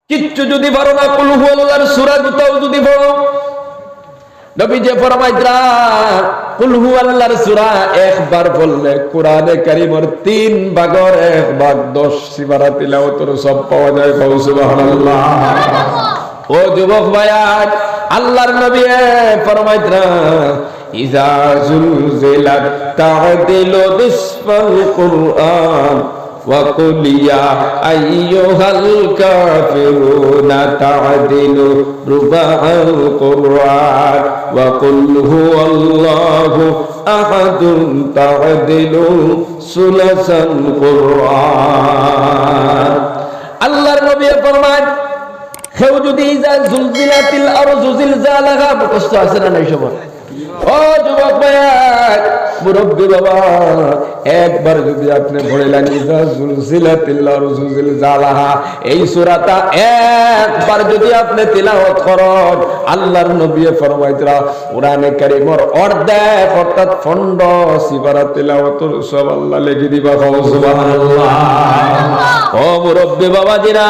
কিচ্ছু যদি পারো না, কুল হু আল্লাহর সূরা দুটাও যদি পড়ো, নবী যে ফরমাইতরা কুল হু আল্লাহর সূরা একবার পড়লে কোরআনে কারীমের 3 ভাগের 1 ভাগ 10 সিবারা তিলাওয়াতের সব পাওয়া যায়। সুবহানাল্লাহ। ও যুবক ভাইয়া, আল্লাহর নবী ফরমাইতরা ইযা জুলজিলাত তা'দিলু বিসফাল কুরআন ওয়া কুল ইয়া আইয়ুহাল কাফিরুনা তা'দিলু রুবা'আল কুরআন ওয়া কুল হুয়াল্লাহু আহাদুন তা'দিলু সুলাসাল কুরআন। আল্লাহর নবী ফরমান, কেউ যদি ইযা জুলজিলাতিল আরযু জিলজালাহা, কষ্ট আছে না এই সময়? ও যুবক ভাইয়া, মুরব্বী বাবা, একবার যদি আপনি পড়লেন ইযা জুলজিলাতিল আরযু জিলজালাহা, এই সূরাটা একবার যদি আপনি তিলাওয়াত করেন, আল্লাহর নবী ফরমাইতরা কোরআনে কারীমের অর্ধেক অর্থাৎ 15 সিবারা তিলাওয়াতের সব আল্লাহ লিখে দিবা। সুবহানাল্লাহ। ও মুরব্বী বাবাজিরা,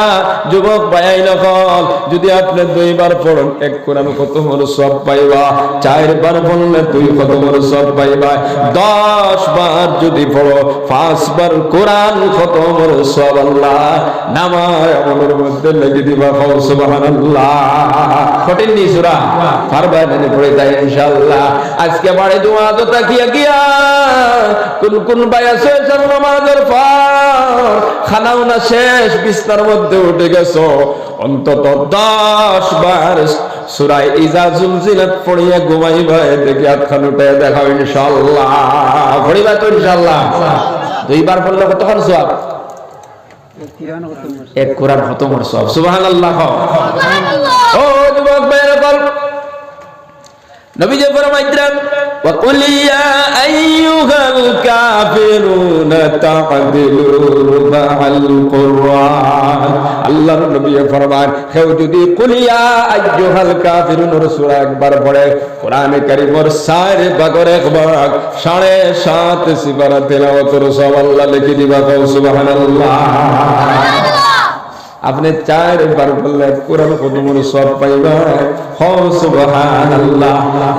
যুবক ভাই নকল, যদি আপনি 2 বার পড়েন এক কোরআন খতমের সব পাইবা, 4 বার পড়লে 2 খতমের সব পাইবা, 10 বার যদি পড়ো 5 বার কোরআন খতমের সব আল্লাহ নামায় আমলের মধ্যে লিখে দিবা। সুবহানাল্লাহ। কঠিন নি সূরা, পারবা না পড়ে যাই ইনশাআল্লাহ। আজকে বাড়ি দোয়া তো তাকিয়া গিয়া কোন ভাই আছে নামাজের পর খানাও না শেষ, বিছনার মধ্যে উঠে গেছো, অন্তত 10 বার সূরা ইযা জুলজিলাত পড়িয়া ঘুমাইবা, দেখি হাতখান উঠায় দেখাও ইনশাআল্লাহ। পড়িবা তো ইনশাআল্লাহ? 2 বার পড়লে কতক্ষণ সওয়াব? এক কোরআন খতমের সওয়াব। সুবহানাল্লাহ। ও যুবক ভাইরা, নবী যে ফরমাইলেন ওয়া কুল ইয়া আইয়ুহাল কাফিরুনা তা'দিলু রুবা'আল কুরআন। আল্লাহর নবী ফরমান, কেউ যদি কুল ইয়া আইয়ুহাল কাফিরুনের সূরা একবার পড়ে, কোরআনে কারীমের 4 ভাগের 1 ভাগ 7.5 সিবারা তিলাওয়াতের সব আল্লাহ লিখে দিবা। সুবহানাল্লাহ। আপনি 4 বার বললে কোরআন খতমের সব পাইবা। সুবহানাল্লাহ।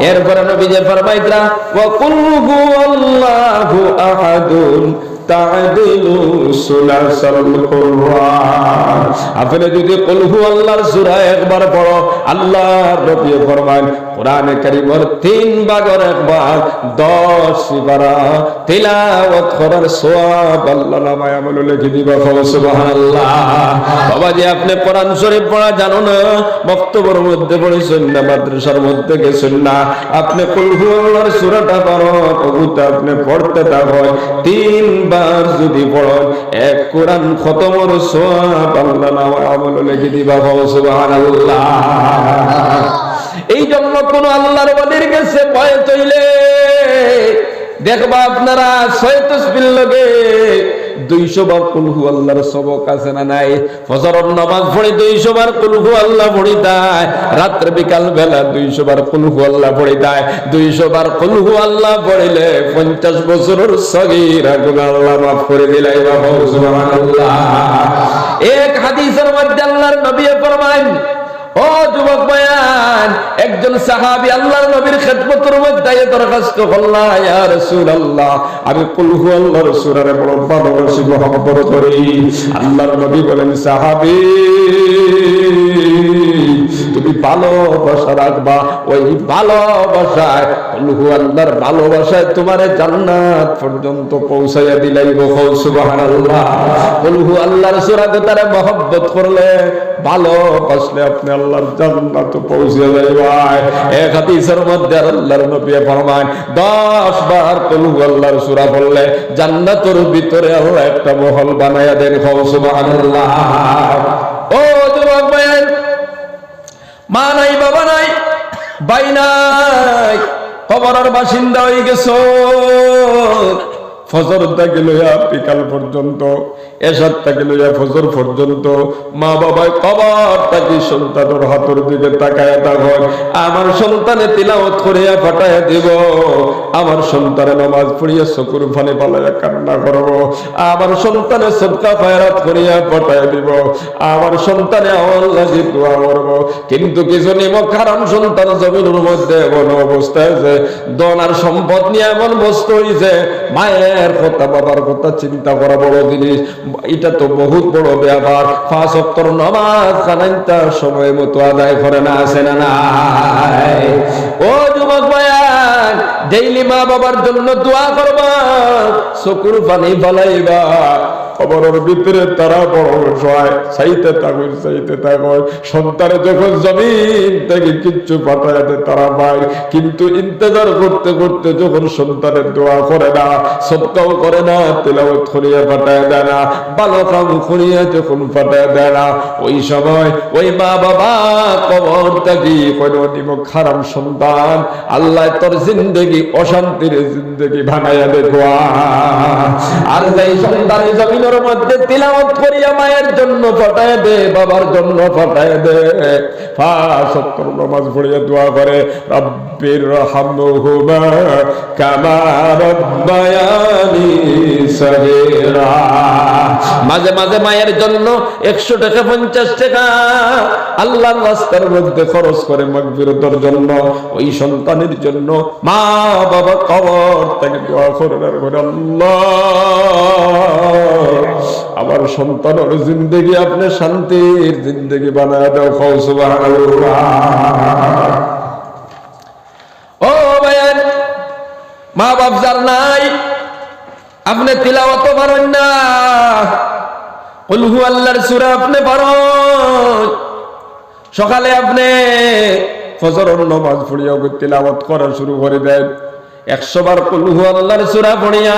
এরপরে নবী যে ফরমাইতরা ওয়া কুল হুয়াল্লাহু আহাদুন তা'দিলু সুলাসাল কুরআন। আপনি যদি কুল হুয়াল্লাহর সূরা একবার পড়ো, আল্লাহর নবী ফরমান কোরআনে কারীমের 3 ভাগের 1 ভাগ 10 সিবারা তিলাওয়াত করার সওয়াব আল্লাহ নামায় আমল লিখে দিবা। সুবহানাল্লাহ। বাবা যে আপনি কোরআন শরীফ পড়া জানো না, বক্তব্যের মধ্যে পড়েছেন না, মাদ্রাসার মধ্যে গেছেন না, আপনি কুল হুয়াল্লাহর সূরাটা পড়ো, ওটা আপনি পড়তে থাকো, 3 বার যদি পড়েন এক কোরআন খতমের সওয়াব আল্লাহ নামায় আমল লিখে দিবা। সুবহানাল্লাহ। এই জন্য কোন আল্লাহর ওয়ালির কাছে ভয় চইলে দেখবা আপনারা 6 তাসবিহ লাগে 200 বার কুল হুয়াল্লাহর সবক আছে না নাই? ফজরের নামাজ পড়ে 200 বার কুল হুয়াল্লাহ পড়ি দেয়, রাত্র বিকাল বেলা 200 বার কুল হুয়াল্লাহ পড়ি দেয়। 200 বার কুল হুয়াল্লাহ পড়িলে 50 বছরের সগীরা গুনাহ আল্লাহ মাফ করে দিলাই। বাবা সুবহানাল্লাহ। এক হাদিসের মধ্যে আল্লাহর নবী ফরমান, ও যুবক ভাইয়ান, একজন সাহাবী আল্লাহর নবীর খেদমতের মধ্যে দরখাস্ত করলেন, ইয়া রাসূলুল্লাহ, আমি কুল হুয়াল্লাহর সূরারে বড় ভালোবাসি, মহব্বত করি। আল্লাহর নবী বলেন, সাহাবী, তুমি ভালোবাসা রাখবা, ওই ভালোবাসায় কুল হুয়াল্লাহর ভালোবাসায় তোমার জান্নাত পর্যন্ত পৌঁছাইয়া দিলাইব। সুবহানাল্লাহ। কুল হুয়াল্লাহর সূরাতে তারে মহব্বত করলে, ভালোবাসলে আপনি আল্লাহর জান্নাতে পৌঁছে যাবেন। এক হাদিসের মধ্যে আল্লাহর নবী ফরমান, 10 বার কুল হুয়াল্লাহর সূরা পড়লে জান্নাতের ভিতরে আল্লাহ একটা মহল বানায়া দেন। সুবহানাল্লাহ। ও যুবক ভাই, মা নাই, বাবা নাই, ভাই নাই, কবরের বাসিন্দা হয়ে গেছো, ফজর থেকে লইয়া বিকাল পর্যন্ত এশার থেকে লইয়া ফজর পর্যন্ত মা বাবায় কবর থাকি সন্তানের হাতের দিকে তাকায় থাকো। আমার সন্তানে তিলাওয়াত করিয়া ফাটাইয়া দিব, আমার সন্তানে নামাজ পড়িয়া চকুর পানি পালাইয়া কান্না করব, আমার সন্তানে সদকা খয়রাত করিয়া ফাটাইয়া দিব, আমার সন্তানে আমার লাগি দোয়া করব। কিন্তু কিছু নিমক হারাম সন্তান জমিনের মধ্যে এমন অবস্থায় যে ধন আর সম্পদ নিয়ে এমন বস্তু হইছে, মায়ের কথা বাবার কথা চিন্তা করা বড় জিনিস। এটা তো বহুত বড় ব্যাপার। 5 ওয়াক্তের নামাজ খানাইতা সময় মতো আদায় করে না, আছে না নাই? ও যুবক ভাইয়ান, ডেইলি মা বাবার জন্য দোয়া করবা, চকুর পানি ফলাইবা। কবরের ভিতরে তারা বড় সহায়, চাইতে থাকো চাইতে থাকো। সন্তানে যখন জমিন থেকে কিচ্ছু পাঠায় দেয় তারা পায়, কিন্তু ইন্তজার করতে করতে যখন সন্তানের দোয়া করে না, সদকাও করে না, তেলাওয়াত করিয়া পাঠায় দেয় না, ভালো কাম করিয়া যখন পাঠায় দেয় না, ওই সময় ওই মা বাবা কবর থেকে কোনো নিমক হারাম সন্তান, আল্লাহ তোর জিন্দেগি অশান্তির জিন্দেগি বানাইয়া দেখো। আর এই সন্তানের জমিনের মধ্যে তিলাওয়াত করিয়া মায়ের জন্য পাঠায় দে, বাবার জন্য পাঠায় দে, 5 ওয়াক্ত নামাজ পড়িয়া দোয়া করে, রব্বির রহমহুমা কামা রব্বায়ানি সগীরা। মাঝে মাঝে মায়ের জন্য 100 টাকা 50 টাকা আল্লাহর রাস্তার মধ্যে খরচ করে মাগফিরাতের জন্য। ওই সন্তানের জন্য মা বাবা কবর থেকে দোয়া করেন, আল্লাহ আমার সন্তানের জিন্দেগি আপনি শান্তির জিন্দেগি বানায় দাও, খাও সুবহানাল্লাহ। ও ভাইয়ান, মা বাপ যার নাই, আপনি তিলাওয়াত পারেন না, কুল হু আল্লাহর সূরা আপনি পারেন, সকালে আপনি ফজরের নামাজ পড়িয়া তিলাওয়াত করা শুরু করে দেন, 100 বার কুল হু আল্লাহর সূরা পড়িয়া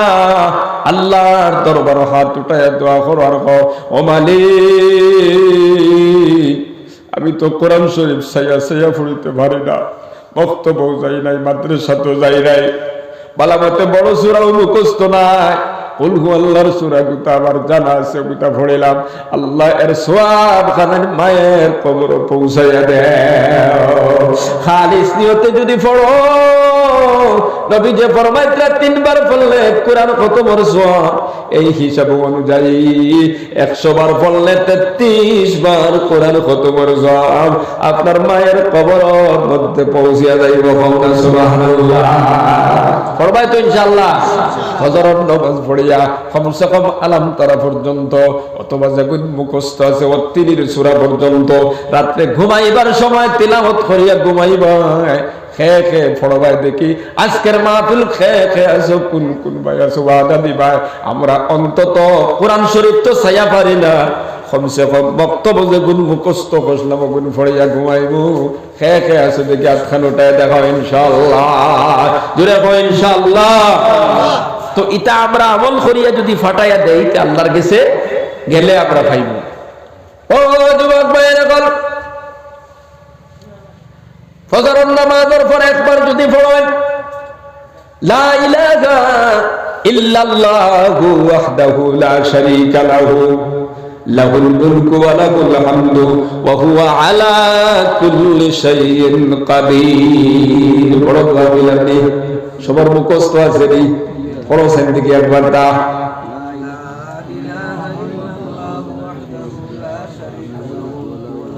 আল্লাহর দরবারে হাত উঠায়া দোয়া করো আর কও, ও মালিক আমি তো কোরআন শরীফ সাইয়া পড়িতে পারি না, বক্তব্য যাই নাই, মাদ্রাসাতেও যাই নাই, বালামতে বড় সূরাও মুখস্থ নাই, কুল হু আল্লাহর সূরা গুতা আমার জানা আছে, গুতা পড়িলাম, আল্লাহ এর সওয়াব খানের মায়ের কবরে পৌঁছাইয়া দেও। খালিস নিয়তে যদি পড়ো, নবী যে ফরমাইতরা 3 বার পড়লে কোরআন খতমের সওয়াব, এই হিসাব অনুযায়ী 100 বার পড়লে 33 বার কোরআন খতমের সওয়াব আপনার মায়ের কবরের মধ্যে পৌঁছিয়া যাইব। সুবহানাল্লাহ। পড়বাই তো ইনশাআল্লাহ। ফজরের নামাজ পড়িয়া কমসে কম আলাম তারা পর্যন্ত, অথবা যখন মুখস্থ আছে 33 সূরা পর্যন্ত, রাতে ঘুমাইবার সময় তিলাওয়াত করিয়া ঘুমাইবা। খেয়ে খেয়ে পড়বাই দেখি আজকের মাহফিল খেয়ে খেয়ে আসো, কোন কোন ভাই আসো ওয়াদা দিবাই, আমরা অন্তত কোরআন শরীফ তো ছায়া পারি না, কমসে কম বক্তব্য যেগুন মুখস্থ করলাম ওগুন পড়িয়া ঘুমাইবো। খেয়ে খেয়ে আসো দেখি আটখান ওটায় দেখো ইনশাআল্লাহ, জুড়ে কো ইনশাআল্লাহ। তো এটা আমরা আমল করিয়া যদি ফাটাইয়া দেই, আল্লাহর কাছে গেলে আমরা পাইব। ও যুবক ভাইয়েরা, বল ফজরের নামাজের পর একবার যদি পড়েন লা ইলাহা ইল্লাল্লাহু ওয়াহদাহু লা শারীকা লাহু লাহুল মুলকু ওয়া লাহুল হামদু ওয়া হুয়া আলা কুল্লি শাইইন কাদির। বড় দোয়া দিলানি, সবার মুখস্থ আছে নি, পড়ছেন দেখি একবার তা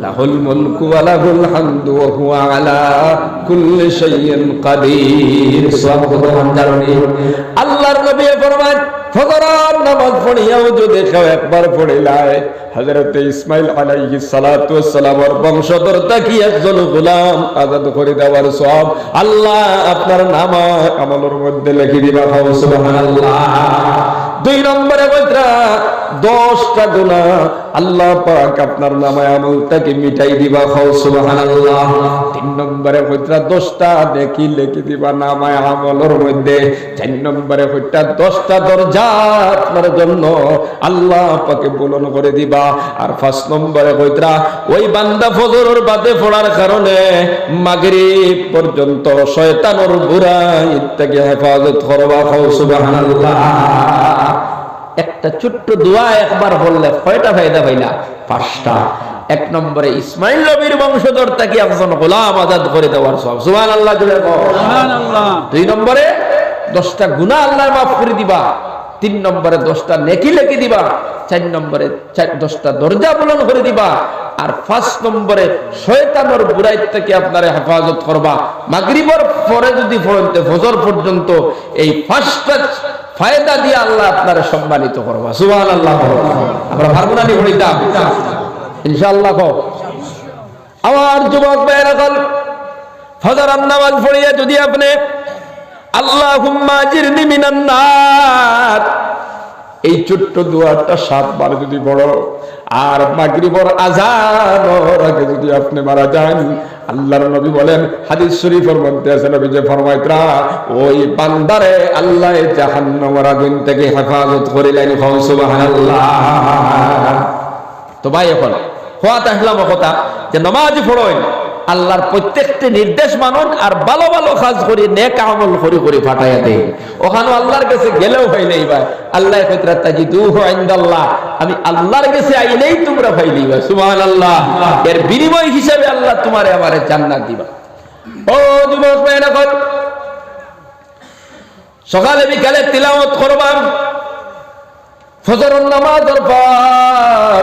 লাহুল মুলকু ওয়া লাহুল হামদু ওয়া হুয়া আলা কুল্লি শাইইন কাদির। সুবহানাল্লাহ। জানি আল্লাহর নবী ফরমান, ফজরের নামাজ পড়িয়াও যদি কেউ একবার পড়িলায়, হযরত ইসমাঈল আলাইহিস সালাতু ওয়াস সালামের বংশধর তাকি একজন গোলাম আজাদ করে দেওয়ার সওয়াব আল্লাহ আপনার নামায় আমলের মধ্যে লিখে দিবা। সুবহানাল্লাহ। 2 নম্বরে বলরা 10টা গুনাহ আল্লাহ পাক আপনার নামায় আমলটাকে মিটাই দিবা। সুবহানাল্লাহ। 3 নম্বরে বলরা 10টা নেকি লিখে দিবা নামায় আমলের মধ্যে। 4 নম্বরে বলরা 10টা দরজা আপনার জন্য আল্লাহ পাকে বুলন্দ করে দিবা। আর 5 নম্বরে বলরা ওই বান্দা ফজরের বাদে পড়ার কারণে মাগরিব পর্যন্ত শয়তানের বুরাই থেকে হেফাজত করবা। সুবহানাল্লাহ। একটা ছোট্ট দোয়া একবার বললে কয়টা ফায়দা পাইলা? 5টা। 1 নম্বরে ইসমাইল নবীর বংশধর থেকে একজন গোলাম আজাদ করে দেওয়ার সওয়াব, সুবহানাল্লাহ জুড়ে বল সুবহানাল্লাহ। 2 নম্বরে 10টা গুনাহ আল্লাহ মাফ করে দিবা। 3 নম্বরে 10টা নেকি লিখে দিবা। 4 নম্বরে 10টা দরজা বুলন্দ করে দিবা। আর 5 নম্বরে শয়তানের বুরাই থেকে আপনারে হেফাজত করবা। মাগরিবের পরে যদি পড়তে ফজর পর্যন্ত এই 5টা ফায়দা দিয়ে আল্লাহ আপনারে সম্মানিত করবা, সুবহানাল্লাহ। আমরা পারবো না নি হইতাম ইনশাআল্লাহ। আমার যুবক ভাইরা কল ফজরের নামাজ পড়িয়া যদি আপনি আল্লাহুম্মা জিরনি মিনান নার এই ছোট্ট দোয়াটা 7 বার যদি পড়ো, আর মাগরিবের আযানের আগে যদি আপনি মারা যান, আল্লাহর নবী বলেন, হাদিস শরীফের মধ্যে আছে, নবী যে ফরমাইতরা ওই বান্দারে আল্লাহ জাহান্নামের আগুন থেকে হেফাজত করিলেন, সুবহানাল্লাহ। তো ভাই এখন হওয়াত আসলাম কথা যে নামাজ পড়েন, আল্লাহর প্রত্যেকটি নির্দেশ মানুন, আর ভালো ভালো কাজ করি, নেক আমল করি করি ফাটাইয়া দেই। ওখানে আল্লাহর কাছে গেলেও পাইলেই ভাই আল্লাহ কইতরা তাজিদুহু ইনদাল্লাহ, আমি আল্লাহর কাছে আইলেই তোমরা পাইলেই ভাই, সুবহানাল্লাহ। এর বিনিময় হিসাবে আল্লাহ তোমারে আমারে জান্নাত দিবা। ও যুবক ভাইরা, সকালে বিকালে তিলাওয়াত করবাম, ফজরের নামাজের পর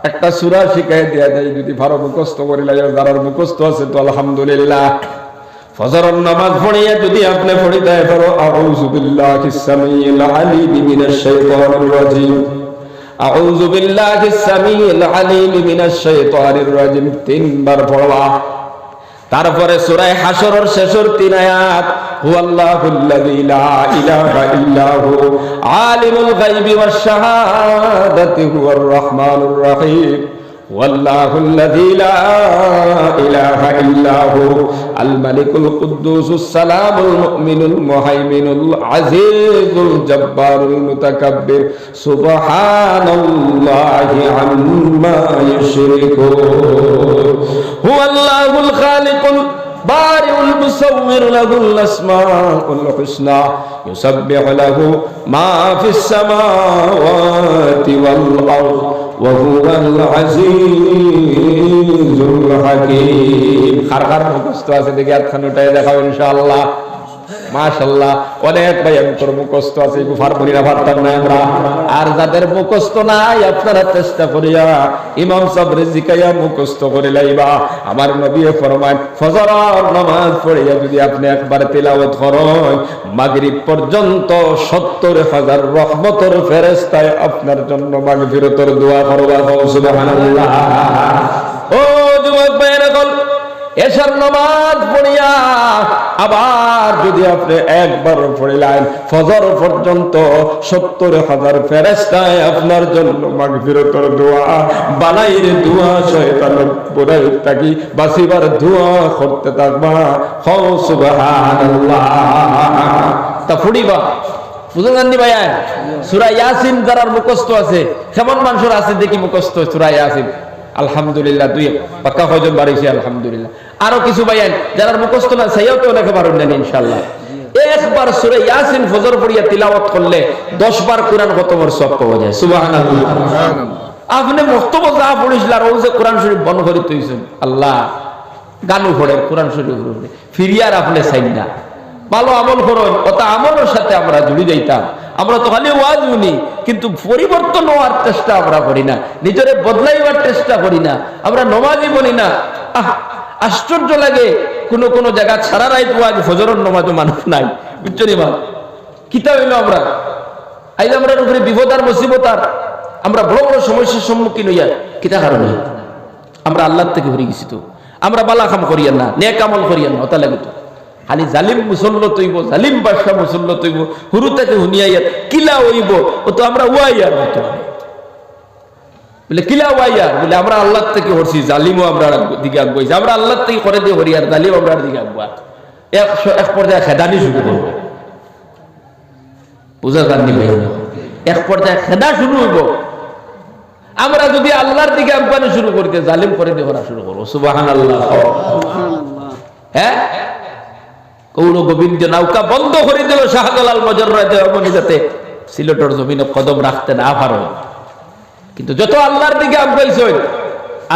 একটা সূরা শিখাই দেয়া যায়, যদি ভালো মুখস্থ করিলা, যারা মুখস্থ আছে তো আলহামদুলিল্লাহ। ফজরের নামাজ পড়িয়া যদি আপনি পড়িতে পারো আউযু বিল্লাহিস সামিউল আলিম মিনাশ শাইতানির রাজিম, আউযু বিল্লাহিস সামিউল আলিম মিনাশ শাইতানির রাজিম 3 বার পড়বা। তারপরে সূরা হাশরের শেষের 3 আয়াত, হুয়াল্লাহুল্লাযী লা ইলাহা ইল্লা হু আলিমুল গায়বি ওয়াশ শাহাদাতি হুয়ার রাহমানুর রহিম, ওয়াল্লাহুল্লাযী লা ইলাহা ইল্লা হু আল মালিকুল কুদ্দুসুস সালামুল মুমিনুল মুহাইমিনুল আজিজুল জব্বারুল মুতাকাব্বির, সুবহানাল্লাহি আম্মা ইউশরিকুন, হুয়াল্লাহুল খালিকুল বারিউল মুসাওবির লাহুল আসমাউল হুসনা, ইউসাব্বিহু লাহু মা ফিস সামাওয়াতি ওয়াল আরদ ওয়া হুয়াল আজিজুল হাকীম। খার মুখস্থ আছে দেখি হাতখান উঠায় দেখাও ইনশাআল্লাহ। মাশাআল্লাহ, অনেক ভাই তোর মুখস্থ আছে, গুফার পড়িরা পারতাম না আমরা। আর যাদের মুখস্থ নাই আপনারা চেষ্টা করিয়া ইমাম সাহেব রিজিকায়া মুখস্থ করে লাইবা। আমার নবী ফরমান, ফজরের নামাজ পড়িয়া যদি আপনি একবার তিলাওয়াত করেন, মাগরিব পর্যন্ত ৭০,০০০ রহমতের ফেরেশতায় আপনার জন্য মাগফিরাতের দোয়া করবা, সুবহানাল্লাহ। ও যুবক ভাইরা, এশার নামাজ পড়িয়া আবার যদি আপনি একবার পড়িলেন, ফজর পর্যন্ত ৭০,০০০ ফেরেশতায় আপনার জন্য মাগফিরাতের দোয়া, বালাইর দোয়া, শয়তানের বুরাই থাকি বাঁচিবার দোয়া করতে থাকবা, সুবহানাল্লাহ। তা পড়িবা বুঝলেন ভাই, সূরা ইয়াসিন যারা মুখস্থ আছে, কেমন মানুষের আছে দেখি মুখস্থ সূরা ইয়াসিন? আলহামদুলিল্লাহ, 2 পাক্কা কয়জন বাড়িছে আলহামদুলিল্লাহ। আরো কিছু ভাইয়ান যারা মুখস্থ না সেইও তো লেখা পারেন না ইনশাআল্লাহ। একবার সূরা ইয়াসিন ফজর পড়িয়া তিলাওয়াত করলে 10 বার কোরআন খতমের সওয়াব পাওয়া যায়, সুবহানাল্লাহ। আপনি মুক্তব যা পড়িছিল আর ওই যে কোরআন শরীফ বন্ধ করে তুইছেন, আল্লাহ গানু পড়ে কোরআন শরীফ ফিরিয়ার আপনি চাই না, ভালো আমল করেন, অত আমলের সাথে আমরা জুড়ে যাইতাম। আমরা তো খালি ওয়াজ শুনি, কিন্তু পরিবর্তন হওয়ার চেষ্টা আমরা করি না, নিজের বদলাইবার চেষ্টা করি না, আমরা নমাজই বলি না। আশ্চর্য লাগে, কোন জায়গা সারা রাত ওয়াজ, ফজরের নমাজও মানুষ নাই, বুঝছো নি? কিতা হইল আমরা আজ আমরা উপরে বিপদ আর মুসিবত, আর আমরা বড় বড় সমস্যার সম্মুখীন হইয়া, কিতা কারণে? আমরা আল্লাহর থেকে হয়ে গেছি। তো আমরা বালা কাম করিয়া না, নেক আমল করিয়া না, ওটা লাগে তো খালি জালিম মুসল্লত হইব, জালিম বাদশাহ মুসল্লত হইব, হুরু থেকে হুনিয়াইয়া কিলা হইব, ও তো আমরা ওয়াইয়ার মতো বলে কিলা ওয়াইয়ার বলে আমরা আল্লাহর থেকে হরছি, জালিমও আমরা দিকে আগুয়াইছি, আমরা আল্লাহর থেকে করে দিয়ে হরিয়ার, জালিম আমরা দিকে আগুয়া, এক পর্যায়ে খেদানি শুরু করবো, বুঝা যাননি ভাই? এক পর্যায়ে খেদা শুরু হইব। আমরা যদি আল্লাহর দিকে আগুয়ানি শুরু করিতে, জালিম করে দিয়ে হরা শুরু করবো, সুবহানাল্লাহ। হ্যাঁ, কৌর গোবিন্দ নৌকা বন্ধ করে দিল শাহজালাল মজররাতে, যাতে সিলেটের জমিনে কদম রাখতে না পারো, কিন্তু যত আল্লাহর দিকে আগাইছেন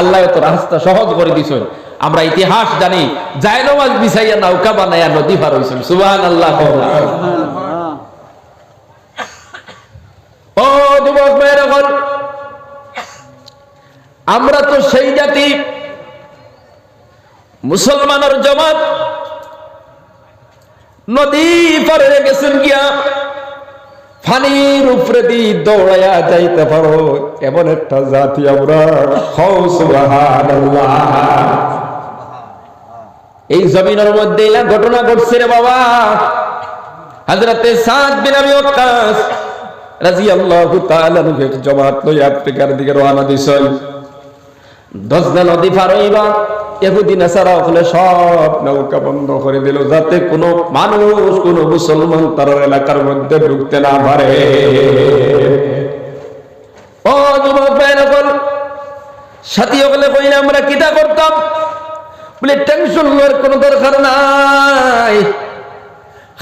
আল্লাহ তো রাস্তা সহজ করে দিছেন। আমরা ইতিহাস জানি, জায়নামাজ বিছাইয়া নৌকা বানাইয়া নদী পার হইছেন। সুবহানাল্লাহ। ও যুবক ভাইরা, আমরা তো সেই জাতি, মুসলমানের জমাত নদী পার হয়ে গেছেন গিয়া পানির উপরে দিয়ে দৌড়াইয়া যাইতে পারো এমন একটা জাতি আমরা। সুবহানাল্লাহ। এই জমিনের মধ্যে এই ঘটনা ঘটছে রে বাবা। হযরতে সাদ বিন আবি ওয়াক্কাস রাদিয়াল্লাহু তাআলা আনহু জমাত লইয়া আফ্রিকার দিকে রওনা দিছেন। দজলা নদী পার হইবা, ইহুদি নাসারা হলে সব নৌকা বন্ধ করে দিল, যাতে কোনো মানুষ, কোনো মুসলমান তার এলাকার মধ্যে ঢুকতে না পারে। ও যুবক ভাইরা, সাথী হলে কইলে আমরা কিটা করতাম? বলে টেনশন লওয়ার কোনো দরকার নাই,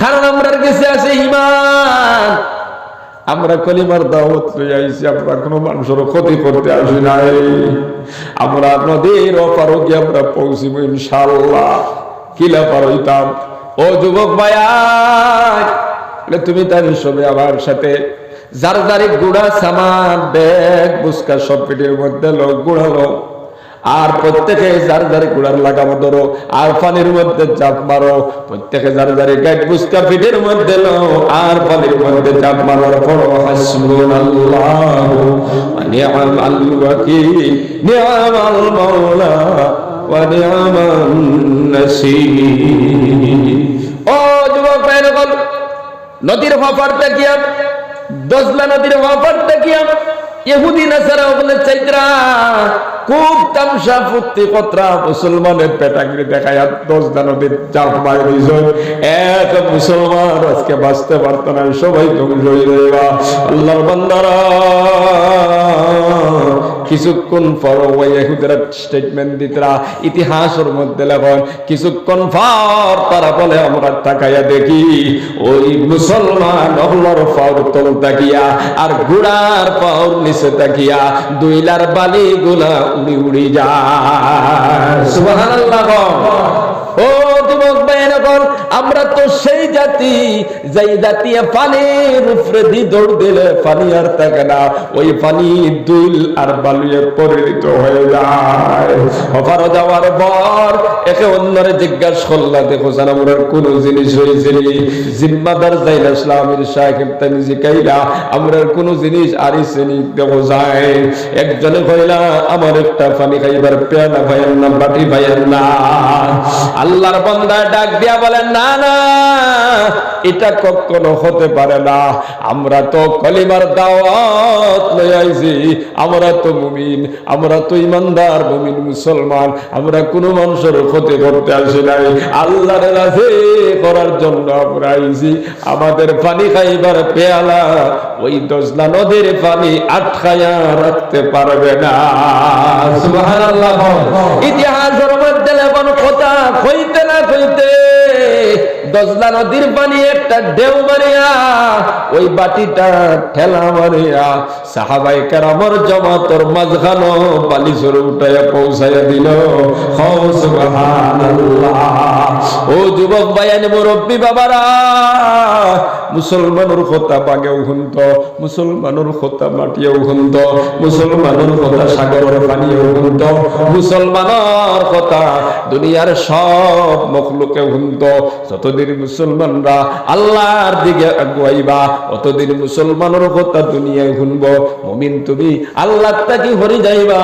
কারণ আমরা কাছে আছে ঈমান। আমরা কলিমার দাওয়াত লই আইছি, আমরা কোনো মানুষের ক্ষতি করতে আসি নাই। আমরা নদীর ওপার গিয়ে আমরা পৌঁছিব ইনশাআল্লাহ। কিলা পার হইতাম। ও যুবক ভাইয়া, তুমি তার সবে আমার সাথে যার যারে গুড়া সামান ব্যাগ বুসকা সব পিঠের মধ্যে লোক গুড়ালো, আর প্রত্যেকে যার যারে গুড়ার লাগামো ধরো, আর পানির মধ্যে চাপ মারো। প্রত্যেকে যার যারে গাইড বুসকা পিঠের মধ্যে লো, আর পানির মধ্যে চাপ মারার পড়ো হাসবুনাল্লাহু ওয়া নি'মাল ওয়াকিল, নি'মাল মাওলা ওয়া নি'মান নাসীর। ও যুবক ভাইরা, নদীর ওপারটা কি? দজলা নদীর ওপারটা কি? ইহুদি নাসারা বলে চাইত্রা খুব তামসা ফুর্তি কতরা মুসলমানের পেটাগিরি দেখায় দজলা নদীর জাল মারি দিয়েছে। এক মুসলমান আজকে বাঁচতে পারতো না, সবাই ধ্বংস হয়ে যাবে। আল্লাহর বান্দারা কিছুক্ষণ পর ওই ইহুদিরা স্টেটমেন্ট দিতরা, ইতিহাসের মধ্যে লেখন কিছুক্ষণ পর তারা বলে আমরা তাকাইয়া দেখি ওই মুসলমান আল্লাহর পাওয়ার তল তাকিয়া আর ঘোড়ার পাওয়ার নিচে তাকিয়া দুইলার বালি গুলা উড়ি উড়ি যায়। সুবহানাল্লাহ। ও যুবক ভাইরা, আমরা তো সেই জাতি যেই জাতি পানির উপরে দি দৌড় দিলে পানি আর থাকে না, ওই পানি দুল আর বালুয়ে পরিণত হয়ে যায়। ওপার যাওয়ার পর একে অন্যরে জিজ্ঞাসা করলা, দেখো জান আমরা কোন জিনিস হয়েছে জিম্মাদার যাইলা ইসলামের সাহেব তানি জিকাইলা আমরা কোন জিনিস আরিছে নি দেখো যায়। একজনে কইলা আমার একটা পানি খাইবার পেয়ালা ভাইয়ের না, বাটি ভাইয়ের না। আল্লাহর বান্দা ডাক দিয়া বলেন, না না, এটা কখনো হতে পারে না। আমরা তো কলিমার দাওয়াত লই আইছি, আমরা তো মুমিন, আমরা তো ইমানদার মুমিন মুসলমান, আমরা কোনো মানুষের ক্ষতি করতে আসি নাই, আল্লাহর রাজি করার জন্য আমরা আইছি। আমাদের পানি খাইবার পেয়ালা ওই দজলা নদীর পানি আটকায়া রাখতে পারবে না। সুবহানাল্লাহ। ইতিহাসের মধ্যে লেখন কথা কইতে না কইতে দজলা নদীর পানি একটা ঢেউ মারিয়া ওই বাটিটা ঠেলা মারিয়া সাহাবায়ে কেরামের জামাতের মাঝখানে বালি সরে উঠাইয়া পৌঁছাইয়া দিল। সুবহানাল্লাহ। ও যুবক ভাইয়ান মুরব্বী বাবারা, মুসলমানের কথা বাগেও শুনত, মুসলমানের কথা মাটিয়েও শুনত, মুসলমানের কথা সাগরের পানিও শুনত, মুসলমানের কথা দুনিয়ার সব মখলুকে শুনত। যতদিন মুসলমানরা আল্লাহর দিকে আগুয়াইবা অতদিন মুসলমানের কথা দুনিয়ায় শুনব। মুমিন তুমি আল্লাহ তাকি হরি যাইবা,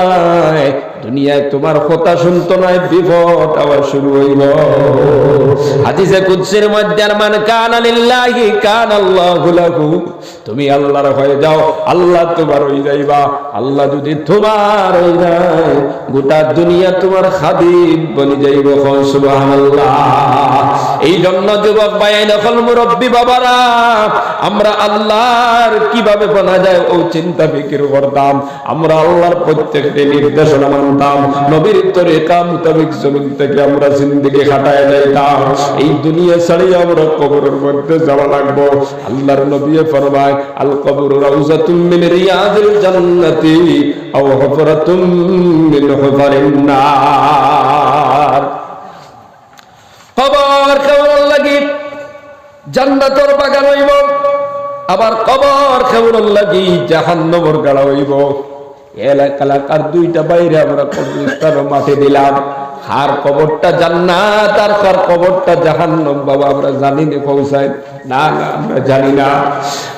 দুনিয়ায় তোমার কথা শুনতো না, বিপদ আবার শুরু হইব। হাদিসে কুদসির মধ্যে মান কানা লিল্লাহি কানাল্লাহু লাহু, তুমি আল্লাহর হয়ে যাও আল্লাহ তোমার হয়ে যাইবা। আল্লাহ যদি তোমার হয়ে যায় গোটা দুনিয়া তোমার খাদিম বনি যাইব। সুবহানাল্লাহ। এই জন্য যুবক ভাই নকল মুরব্বী বাবারা আমরা আল্লাহর কিভাবে বানা যায় ও চিন্তা ফিকির করতাম, আমরা আল্লাহর প্রত্যেকটি নির্দেশনা মানতাম, নবীর তরিকা মোতাবেক জমিন থেকে আমরা জিন্দেগি কাটায় যাইতাম। এই দুনিয়া ছাড়িয়ে আমরা কবরের মধ্যে যাওয়া লাগবো। আল্লাহর নবী ফরমায় আল কবরু রাউযাতুম মিন রিয়াদিল জান্নাতি আও হুফরাতুম মিন হুফারিন নার। কবর কেমন লাগি জান্নাতের বাগান হইব, আবার কবর কেমন লাগি জাহান্নামের গাড়া হইব। এলাকার দুইটা বাইরে আমরা কবরস্থান মাঠে দিলাম, কার কবরটা জান্নাত আর কার কবরটা জাহান্নাম বাবা আমরা জানি না, পৌঁছায় না আমরা জানি না।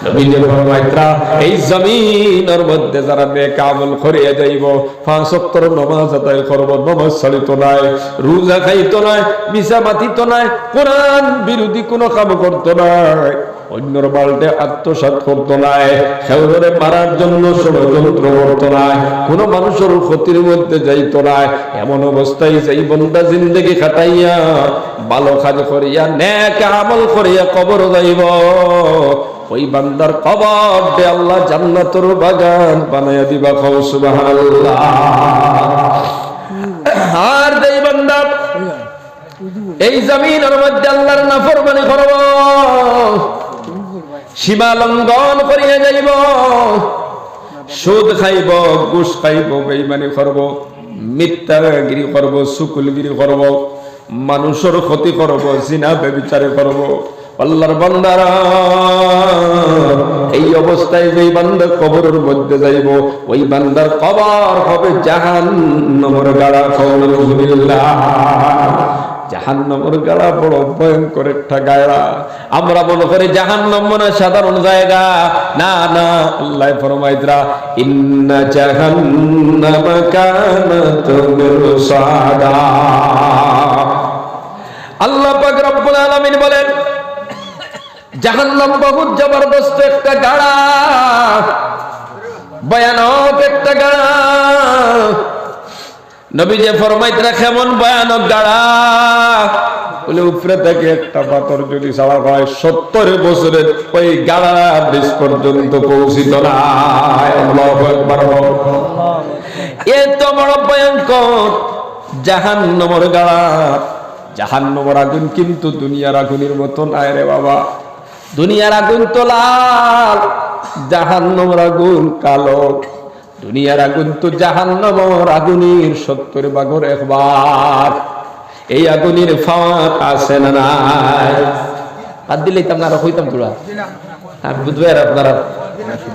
নবীজি ফরমাইত্রা এই জমিনের মধ্যে যারা নেক আমল করিয়া যাইব, 5 ওয়াক্ত নামাজ আদায় করব, নামাজ ছাড়িত নাই, রোজা খাইত নাই, মিছা মাতিত নাই, কোরআন বিরোধী কোনো কাম করত নাই, অন্যর বালতে আত্মসাৎ করত নাই, খেউরে মারার জন্য ষড়যন্ত্র করত নাই, কোন মানুষের ক্ষতির মধ্যে যাইত নাই। এমন অবস্থায় সেই বন্দা জিন্দেগি কাটাইয়া ভালো কাজ করিয়া নেক আমল করিয়া কবর যাইব, ওই বান্দার কবর দে আল্লাহ জান্নাতের বাগান বানাইয়া দিবা। কও সুবহানাল্লাহ। আর যেই বান্দা এই জমিনের মধ্যে আল্লাহর নাফরমানি করব, সীমা লঙ্ঘন করিয়া যাইব, সুদ খাইব, ঘুষ খাইব, বেঈমানি করব, মিথ্যাগিরি করব, সুকুলগিরি করব, মানুষের ক্ষতি করব, জিনা ব্যভিচার করব, আল্লাহর বান্দারা এই অবস্থায় যেই বান্দা কবরের মধ্যে যাইব, ওই বান্দার কবর হবে জাহান্নামের গাড়া। নাউযুবিল্লাহ। জাহান্নামের গাড়া বড় ভয়ঙ্কর একটা গাড়া। আমরা মনে করি জাহান্নাম মানে সাধারণ জায়গা, না না, আল্লাহ ফরমাইতরা ইন্না জাহান্নামা কানাত মিরসাদা। আল্লাহ পাক রব্বুল আলামিন বলেন জাহান্নাম বহুত জবরদস্ত একটা গাড়া, ভয়ানক একটা গাড়া। নবীজি ফরমাইতরা কেমন ভয়ানক গাড়া বলে, উপরে থেকে একটা পাথর যদি ছাড়া হয় 70 বছরের ওই গাড়া নিচ পর্যন্ত পৌঁছিত না। আল্লাহু আকবার। এত বড় ভয়ঙ্কর জাহান্নামের গাড়া। জাহান্নামের আগুন কিন্তু দুনিয়ার আগুনের মতো নাই রে বাবা। দুনিয়ার আগুন তো লাল, জাহান্নামের আগুন কালো। দুনিয়ার আগুন তো জাহান্নামের আগুনের 70 ভাগের 1 ভাগ। এই আগুনের ফাঁক আছে না নাই? বাদ দিলেই তো আপনারা হইতাম তোরা, আর বুঝবেন আপনারা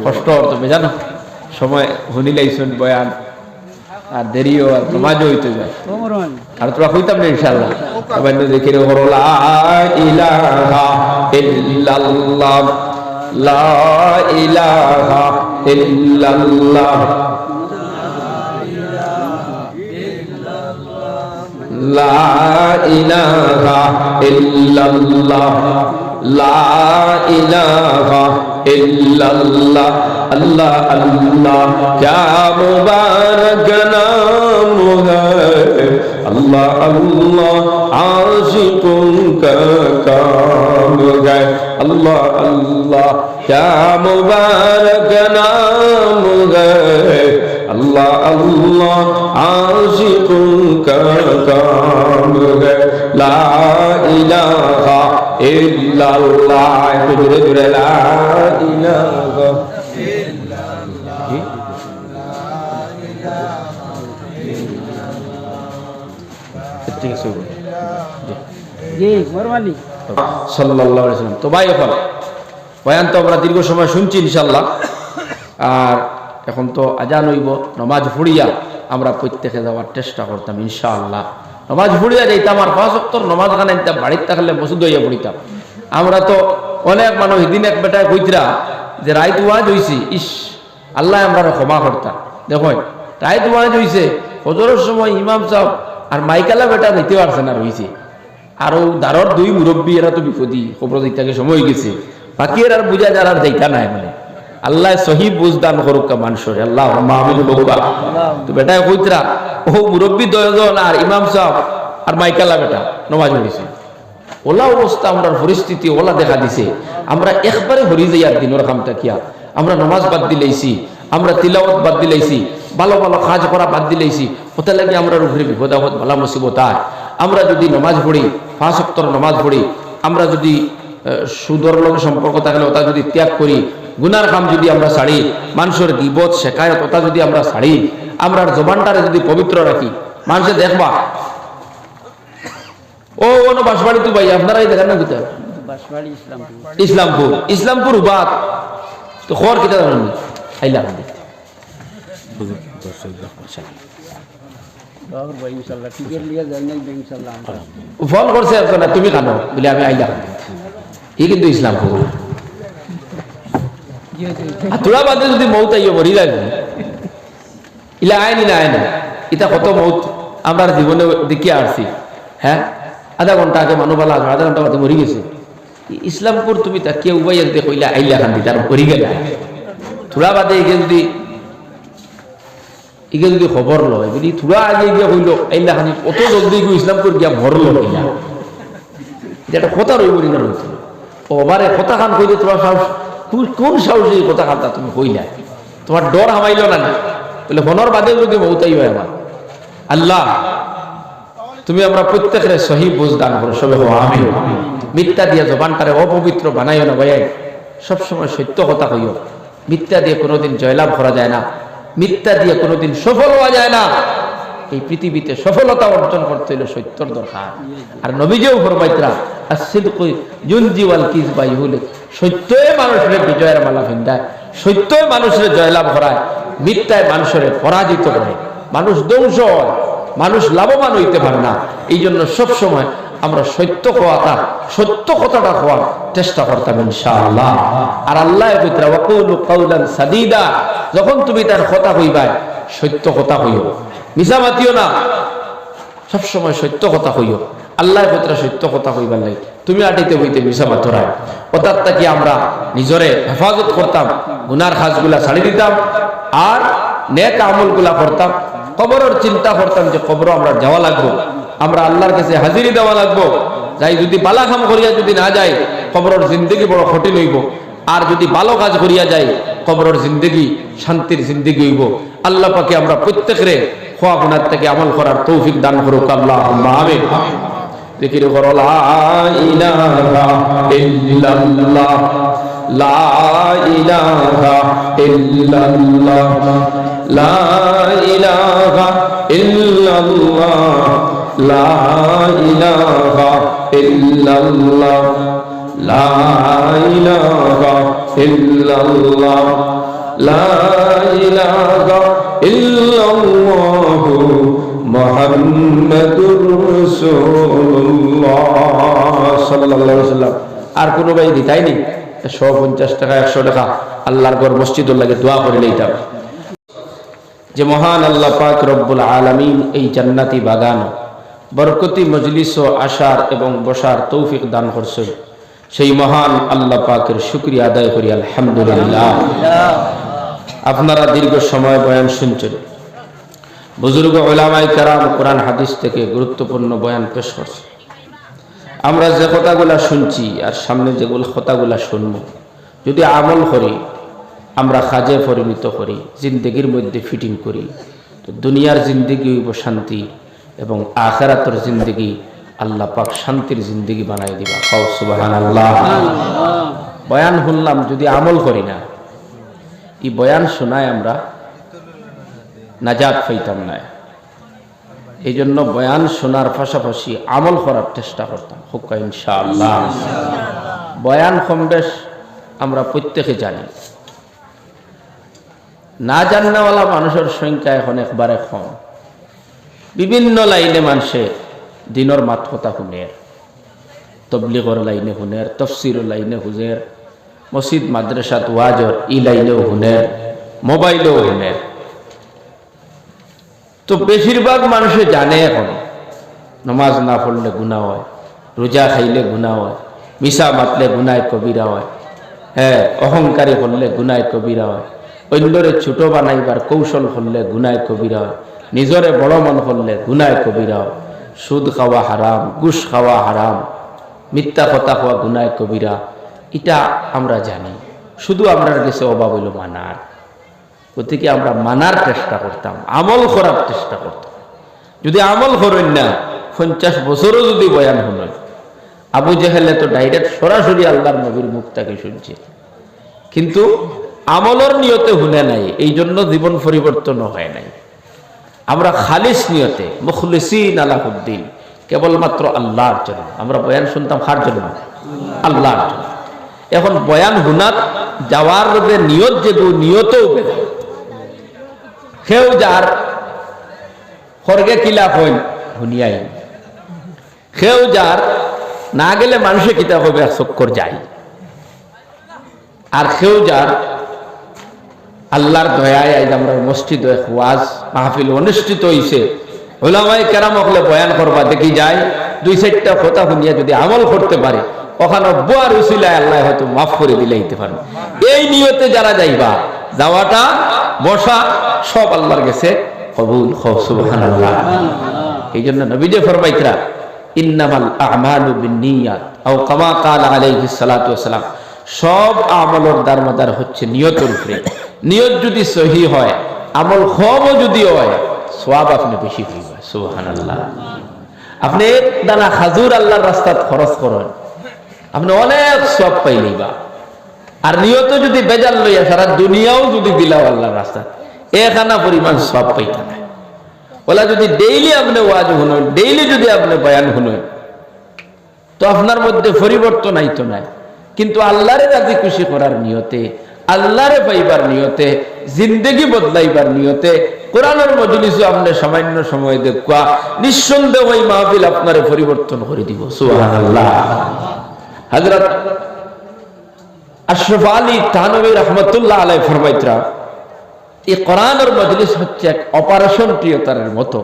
কষ্ট হবে জানো। সময় হনিলাইছেন বয়ান আর দেরিও আর সমাজও হইতে যায়, আর তোরা হইতাম না ইনশাআল্লাহ। সবাই দেখে লা ইলাহা ইল্লাল্লাহ, লা ইলাহা ইল্লাল্লাহ, লা ইলাহা ইল্লাল্লাহ, লা ইলাহা ইল্লাল্লাহ। अल्लाह अल्लाह क्या मुबारक नाम है, अल्लाह अल्लाह आशिकों का काम है, अल्लाह अल्लाह क्या मुबारक नाम है, अल्लाह अल्लाह आशिकों का काम है, ला इलाहा इल्लल्लाह। जुरे जुरे ला इलाहा সাল্লাল্লাহু আলাইহি ওয়াসাল্লাম। তো ভাই এখন বয়ান তো আমরা দীর্ঘ সময় শুনছি ইনশাআল্লাহ, আর এখন তো আজান হইব, নামাজ পড়িয়া আমরা প্রত্যেকে যাওয়ার চেষ্টা করতাম ইনশাআল্লাহ। নামাজ পড়িয়া যাইতাম, আর 5 ওয়াক্ত নামাজ গান আনতাম, বাড়িতে থাকলে মসজিদ হইয়া পড়িতাম। আমরা তো অনেক মানুষ দিন এক বেটায় কইতরা যে রাইত ওয়াজ হইছে, ইস আল্লাহ আমরা ক্ষমা করতাম। দেখুন রাইত ওয়াজ হইছে, ফজরের সময় ইমাম সাহেব আর মাইকালা বেটা দিতে পারছে না রইছে, আর দারর 2 মুরব্বী এরা তো বিপদী, খবর দিতে সময় গেছে, বাকি এর আর বুঝা যার আর যাইতা নাই। মানে আল্লাহ সহি বুঝদান করুক মানুষের, আল্লাহ মাহমুদ বউকা। তো বেটায় কইতরা ও মুরব্বী 10 জন আর ইমাম সাহেব আর মাইকালা বেটা নমাজ হইছে। ওলা অবস্থা আমরা পরিস্থিতি ওলা দেখা দিছে, আমরা একবারে হরি যাইয়ার দিনের কামটা কিয়া আমরা নমাজ বাদ দিলেইছি, আমরা তিলাওয়াত বাদ দিলেইছি, ভালো ভালো কাজ করা বাদ দিলেইছি। ওটা লাগে আমরা উপরে বিপদ আপদ ভালা মুসিবত আয়। আমরা যদি নমাজ পড়ি, 5 ওয়াক্তের নমাজ পড়ি, আমরা যদি সুদর লগে সম্পর্ক থাকলে ওটা যদি ত্যাগ করি, গুনার কাম যদি আমরা ছাড়ি, মানুষের গীবত শেখায়ত ওটা যদি আমরা ছাড়ি, আমরা জবানটারে যদি পবিত্র রাখি, মানুষে দেখবা ও কোনো বাসবাড়ি তো ভাই আপনারাই দেখেন না কোথায় ইসলামপুর, ইসলামপুর উবাদ তো খবর কিতা জানেন আইলা ফোন করছে না তুমি কানো বলে আমি আইলা ই কিন্তু ইসলামপুর তোরা বাদে যদি মৌত আইও মরি লাগবে ইলা আইনি না আইনি ইটা কত মৌত আমার জীবনে দেখিয়ে আসছি। হ্যাঁ, আধা ঘন্টা আগে মানুষবালা আধা ঘন্টা বাদে মরি গেছে। ইসলামপুর তুমি তা কেউ উবাইয়া যদি কইলা আইলা খান্দি তার মরি গেল তোরা বাদে এগে যদি খবর লয় যদি তোরা আগে গিয়ে কইল আইলা খানি কত জলদি গিয়ে ইসলামপুর গিয়া ভরল কিনা এটা একটা কথা রইব না রইত ওবারে কথা খান কইলে তোমার সাহস কোন সাহসে কথা খানটা তুমি কইলা তোমার ডর হামাইল না বলে ফোনের বাদে যদি মৌতাই হয় আমার আল্লাহ তুমি আমরা প্রত্যেকের সহি বুঝ দান করো সবে আমিন। মিথ্যা দিয়ে জবানটারে অপবিত্র বানাইও না ভাই, সবসময় সত্য কথা কইও। মিথ্যা দিয়ে কোনোদিন জয়লাভ করা যায় না, মিথ্যা দিয়ে কোনোদিন সফল হওয়া যায় না। এই পৃথিবীতে সফলতা অর্জন করতে হলে সত্যর দরকার। আর নবীজিও ফরমাইতরা আসিদকু ইউনজি ওয়াল কিযবা ইহুলিক, সত্যই মানুষের বিজয়ের মালা ভিন্দায়, সত্যই মানুষের জয়লাভ করায়, মিথ্যায় মানুষের পরাজিত করে, মানুষ ধ্বংস হয়, মানুষ লাভবান হইতে পারে না। এই জন্য সবসময় আমরা সত্য কথাটা হওয়ার চেষ্টা করতাম ইনশাআল্লাহ। আর আল্লাহ কইতরা ওয়াকুলু কাওলান সাদীদা, যখন তুমি তার কথা কইবা সত্য কথা কইও, মিছা মাতিও না, সবসময় সত্য কথা কইও। আল্লাহ কইতরা সত্য কথা কইবার লাগে তুমি আটিতে হইতে মিছা মাতরা। অর্থাৎ কি আমরা নিজরে হেফাজত করতাম, গুনার কাজগুলা ছাড়ি দিতাম আর নেক আমলগুলা করতাম। কবরের চিন্তা করতাম যে কবর আমরা যাওয়া লাগবো, আমরা আল্লাহর কাছে হাজিরি দেওয়া লাগবো। যাই যদি বালা কাম করিয়া যদি না যায় কবরের জিন্দগি বড় কঠিন হইব, আর যদি ভালো কাজ করিয়া যায় কবরের জিন্দগি শান্তির জিন্দগি হইব। আল্লাহ পাকে আমরা প্রত্যেকরে খোয়া গুনার থেকে আমল করার তৌফিক দান করুক আল্লাহুম্মা আমিন। জিকির করো লা ইলাহা ইল্লাল্লাহ, লা ইলাহা ইল্লাল্লাহ, লা ইলাহা ইল্লাল্লাহ, লা ইলাহা ইল্লাল্লাহ, লা ইলাহা ইল্লাল্লাহ, লা ইলাহা ইল্লাল্লাহ মুহাম্মাদুর রাসূলুল্লাহ সাল্লাল্লাহু আলাইহি ওয়াসাল্লাম। আর কোনো ভাই দিতাই নি 150 টাকা 100 টাকা আল্লাহর ঘর মসজিদের লাগে দোয়া করে লইতাম যে মহান আল্লাহ পাক রব্বুল আলামিন এই জান্নাতি বাগান বরকতি মজলিস ও আসার এবং বসার তৌফিক দান করছেন। সেই মহান আল্লাহ পাকের শুকরিয়া আদায় করি আলহামদুলিল্লাহ। আপনারা দীর্ঘ সময় বয়ান শুনছেন, বুজুর্গ উলামায়ে কেরাম কোরআন হাদিস থেকে গুরুত্বপূর্ণ বয়ান পেশ করছে। আমরা যে কথাগুলা শুনছি আর সামনে যেগুলো কথাগুলা শুনব, যদি আমল করি, আমরা কাজে পরিণত করি, জিন্দগির মধ্যে ফিটিং করি, তো দুনিয়ার জিন্দগি হইব শান্তি এবং আখিরাতের জিন্দগি আল্লাহ পাক শান্তির জিন্দগি বানাই দিবা। খাও সুবহানাল্লাহ। বয়ান শুনলাম, যদি আমল করি না, এই বয়ান শোনায় আমরা নাজাত পাইতাম না। এই জন্য বয়ান শোনার পাশাপাশি আমল করার চেষ্টা করতাম হোক ইনশাআল্লাহ। বয়ান কম বেশ আমরা প্রত্যেকে জানি, না জানাওয়ালা মানুষের সংখ্যা এখন একবারে কম। বিভিন্ন লাইনে মানুষে দিনের মাত কথা শুনের, তবলিগর লাইনে শুনের, তফসিরের লাইনে শুনের, মসজিদ মাদ্রাসাত ওয়াজর ই লাইনেও শুনের, মোবাইলেও শুনের। তো বেশিরভাগ মানুষে জানে এখন নামাজ না পড়লে গুনাহ হয়, রোজা খাইলে গুনাহ হয়, মিশা মাতলে গুনায় কবিরা হয়, হ্যাঁ অহংকারী করলে গুনায় কবিরা হয়, অন্যরে ছোট বানাইবার কৌশল করলে গুনায় কবিরা হয়, নিজরে বড় মন করলে গুনায় কবিরা হয়, সুদ খাওয়া হারাম, ঘুষ খাওয়া হারাম, মিথ্যা কথা হওয়া গুনায় কবিরা, এটা আমরা জানি, শুধু আমরা কাছে অভাব হইল মানার। গতিকে আমরা মানার চেষ্টা করতাম, আমল করার চেষ্টা করতাম। যদি আমল করেন না, 50 বছরও যদি বয়ান শুনেন, আবু জেহেলে তো ডাইরেক্ট সরাসরি আল্লাহর নবীর মুখ থেকে শুনছে, কিন্তু আমলের নিয়তে শুনে নাই, এই জন্য জীবন পরিবর্তন হয় নাই। আমরা খালিস নিয়তে মুখলিসিন আলাহুদ্দিন, কেবলমাত্র আল্লাহর জন্য আমরা বয়ান শুনতাম। কার জন্য? আল্লাহর জন্য। এখন বয়ান হুনাত যাওয়ার যে নিয়ত, যে নিয়তেও বেদে কেউ যার খড়গে কিলাপ হইন শুনিয়াই, কেউ যার না গেলে মানুষে কিতাব হবে এক চক্কর যায়, আর কেউ যার আল্লাহর দয়ায় আজ আমরা মসজিদ ওয়াজ মাহফিল অনুষ্ঠিত হইছে, উলামায়ে কেরাম হলে বয়ান করবা দেখি যায়, 2-4টা কথা শুনিয়া যদি আমল করতে পারে, ওখানে বুয়ার উসিলায় আল্লাহ হয়তো মাফ করে দিলে দিতে পারেন। এই নিয়তে যারা যাইবা, যাওয়াটা বসা সব আল্লাহর কাছে কবুল। সুবহানাল্লাহ। এই জন্য নবীজি ফরমাইতরা, ইন্নামাল আমালু বিন্নিয়াত আও কামা ক্বালা আলাইহিস সালাতু ওয়াসসালাম, সব আমলের দারমদার হচ্ছে নিয়তের উপরে। নিয়ত যদি সহি হয়, আমল কমও যদি হয়, সওয়াব আপনি বেশি পাইবেন। সুবহানাল্লাহ। আপনি এক দানা খাজুর আল্লাহর রাস্তায় খরচ করেন, আপনি অনেক সওয়াব পাইলেইবা। আর নিয়ত যদি বেজাল লইয়া সারা দুনিয়াও যদি দিলাও আল্লাহর রাস্তায়, এখানা পরিমাণ সওয়াব পাইতা না। ওলা যদি ডেইলি আপনি ওয়াজ শুনেন, ডেইলি যদি আপনি বয়ান শুনেন, তো আপনার মধ্যে পরিবর্তন আইতো না। কিন্তু আল্লাহরে রাজি খুশি করার নিয়তে, আল্লাহরে পাইবার নিয়তে, জিন্দেগি বদলাইবার নিয়তে কোরআনের মজলিসে আপনি সামান্য সময় দেখা, নিঃসন্দেহ ওই মাহফিল আপনারে পরিবর্তন করে দিব। সুবহানাল্লাহ। হযরত আশরাফ আলী থানভী রাহমাতুল্লাহ আলাইহি ফরমাইতরা, এই কোরআনের মজলিস হচ্ছে এক অপারেশন থিয়েটারের মতো।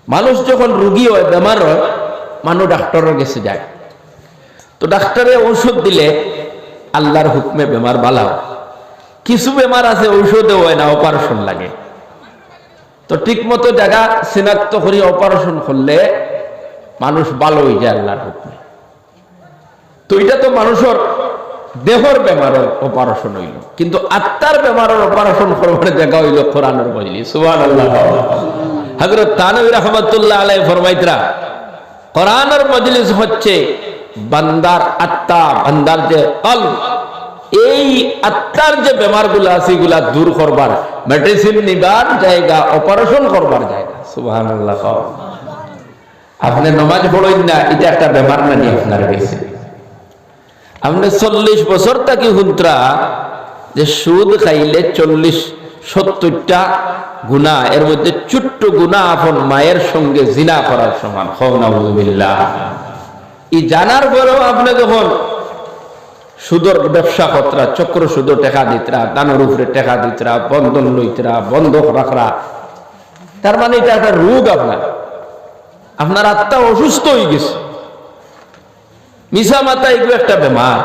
মানুষ যখন রোগী হয়, বেমার হয়, মানুষ ডাক্তারের কাছে যায়, তো ডাক্তারে ঔষধ দিলে আল্লাহর হুকমে বেমার ভালো হয়। কিছু বেমার আছে ঔষধে হয় না, অপারেশন লাগে। তো ঠিক মতো জায়গা শনাক্ত করে অপারেশন করলে মানুষ ভালো হয়ে যায় আল্লাহর হুকমে। তো এটা তো মানুষের দেহর বেমারের অপারেশন হইল, কিন্তু আত্মার বেমারের অপারেশন করবার জায়গা হইল কোরআনের মজলিস। সুবহানাল্লাহ। হযরত থানভী রাহমাতুল্লাহ আলাইহি ফরমাইতরা, কোরআনের মজলিস হচ্ছে বান্দার আত্মা, বান্দার যে কলব, এই আত্মার যে বেমারগুলো আছে এগুলা দূর করবার, মেডিসিন নিবার জায়গা, অপারেশন করবার জায়গা। সুবহানাল্লাহ। আপনি নামাজ পড়েন না, এটা একটা বেমার না নিয়ে আপনার কাছে। আপনি 40 বছর থাকি হুন্ত্রা যে সুদ খাইলে 40-70টা গুনাহ, এর মধ্যে ছোট্ট গুনাহ আপন মায়ের সঙ্গে জিনা করার সমান। নাউযুবিল্লাহ। এই জানার পরেও আপনি যখন সুদর ব্যবসা করতরা, চক্র সুদ টাকা দিতরা, দানের উপরে টাকা দিতরা, বন্ধন লইতরা, বন্ধক রাখরা, তার মানে এটা একটা রোগ। আপনার আত্মা অসুস্থ হয়ে গেছে। মিশা মাতা এগুলো একটা বেমার,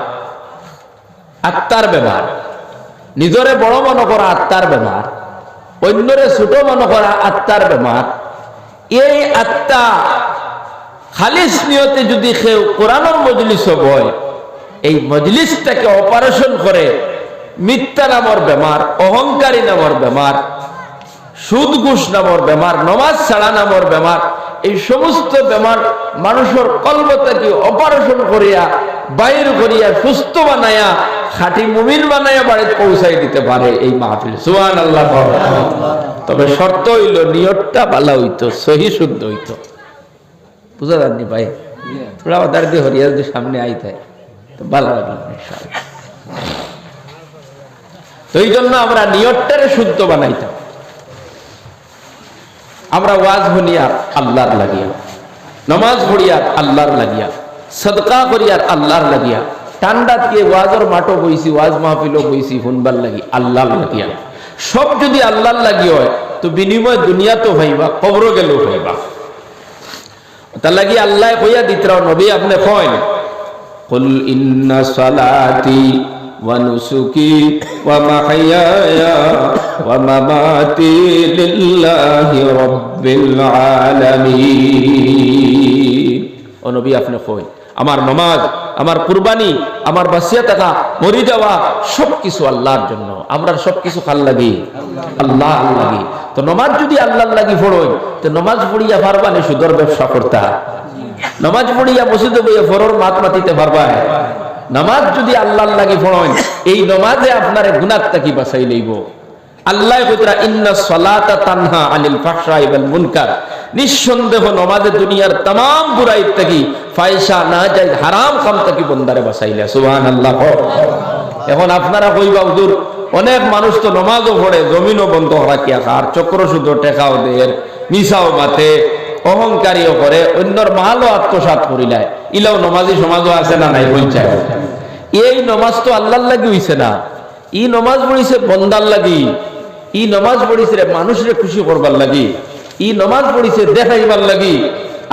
আত্মার বেমার। নিজরে বড় মনে করা আত্মার বেমার, অন্যরে ছোট মনে করা আত্মার বেমার। এই আত্মা খালিস নিয়তে যদি কেউ কোরআনের মজলিস হয়, এই মজলিসটাকে অপারেশন করে মিথ্যা নামর বেমার, অহংকারী নামর বেমার, সুদ ঘুষ নামর বেমার, নমাজ ছাড়া নামর বেমার, এই সমস্ত বেমার মানুষের কলবটাকে অপারেশন করিয়া বাইর করিয়া সুস্থ বানায়া খাঁটি মুমিন বানায়া বাড়িতে পৌঁছাই দিতে পারে এই মাহফিল। সুবহানাল্লাহ। তবে শর্ত হইল নিয়তটা ভালো হইতো, সহি শুদ্ধ হইতো। বুঝা যাননি ভাই? থোড়া ওদার দিয়ে হরিয়া যদি সামনে আইতে তো ভালো লাগলো ইনশাআল্লাহ। তো এই জন্য আমরা নিয়তটারে শুদ্ধ বানাইতাম। আমরা ওয়াজ শুনিয়ার আল্লাহর লাগিয়া, নামাজ পড়িয়ার আল্লাহর লাগিয়া, সদকা করিয়ার আল্লাহর লাগিয়া, ঠান্ডা দিয়ে ওয়াজের মাঠও বইছি, ওয়াজ মাহফিলও বইছি শুনবার লাগি আল্লাহর লাগিয়া। সব যদি আল্লাহর লাগি হয় তো বিনিময় দুনিয়া তো হইবা, কবর গেলেও হইবা। তার লাগি আল্লাহ কইয়া দিতরা, নবী আপনি কইন, কুল ইন্না সালাতি ওয়া নুসুকি ওয়া মাহইয়ায়া ওয়া মামাতি লিল্লাহি রাব্বিল আলামিন। ও নবী আপনি কই আমার নামাজ, আমার কুরবানি, আমার বাসিয়া টাকা, মরি যাওয়া সবকিছু আল্লাহর জন্য। আমরা সবকিছু কার লাগি? আল্লাহ লাগি। তো নামাজ যদি আল্লাহর লাগি পড়ই, তো নামাজ পড়িয়া পারবানি সুদর ব্যবসা করতা? নামাজ পড়িয়া মসজিদে বইয়া ফরর মাত মাতিতে পারবা? নামাজ যদি আল্লাহর লাগি পড়েন, এই নামাজে আপনার গুনাহ থেকে বাঁচাই লইব। আল্লাহ কইতরা ইন্না সালাতা তানহা আনিল ফাহশাই ওয়াল মুনকার, নিঃসন্দেহ নামাজে দুনিয়ার तमाम বুরাই থেকে, ফায়সা নাজায়েজ হারাম কাম থেকে বন্দারে বাঁচাইলা। সুবহানাল্লাহ। এখন আপনারা কইবা হুজুর অনেক মানুষ তো নামাজও পড়ে জমিনও বন্ধ রাখিয়া আর চক্র শুধু টেকাও দেয়, মিসাও মাতে, অহংকারীও করে, অন্যর মালও আত্মসাৎ করিলায়, ইলাও নামাজি সমাজও আছে না নাই বলছে। এই নামাজ তো আল্লাহর লাগি হইছে না, ই নামাজ পড়িছে বন্দার লাগি, ই নামাজ পড়িছে মানুষের খুশি করবার লাগি, ই নামাজ পড়িছে দেখাইবার লাগি।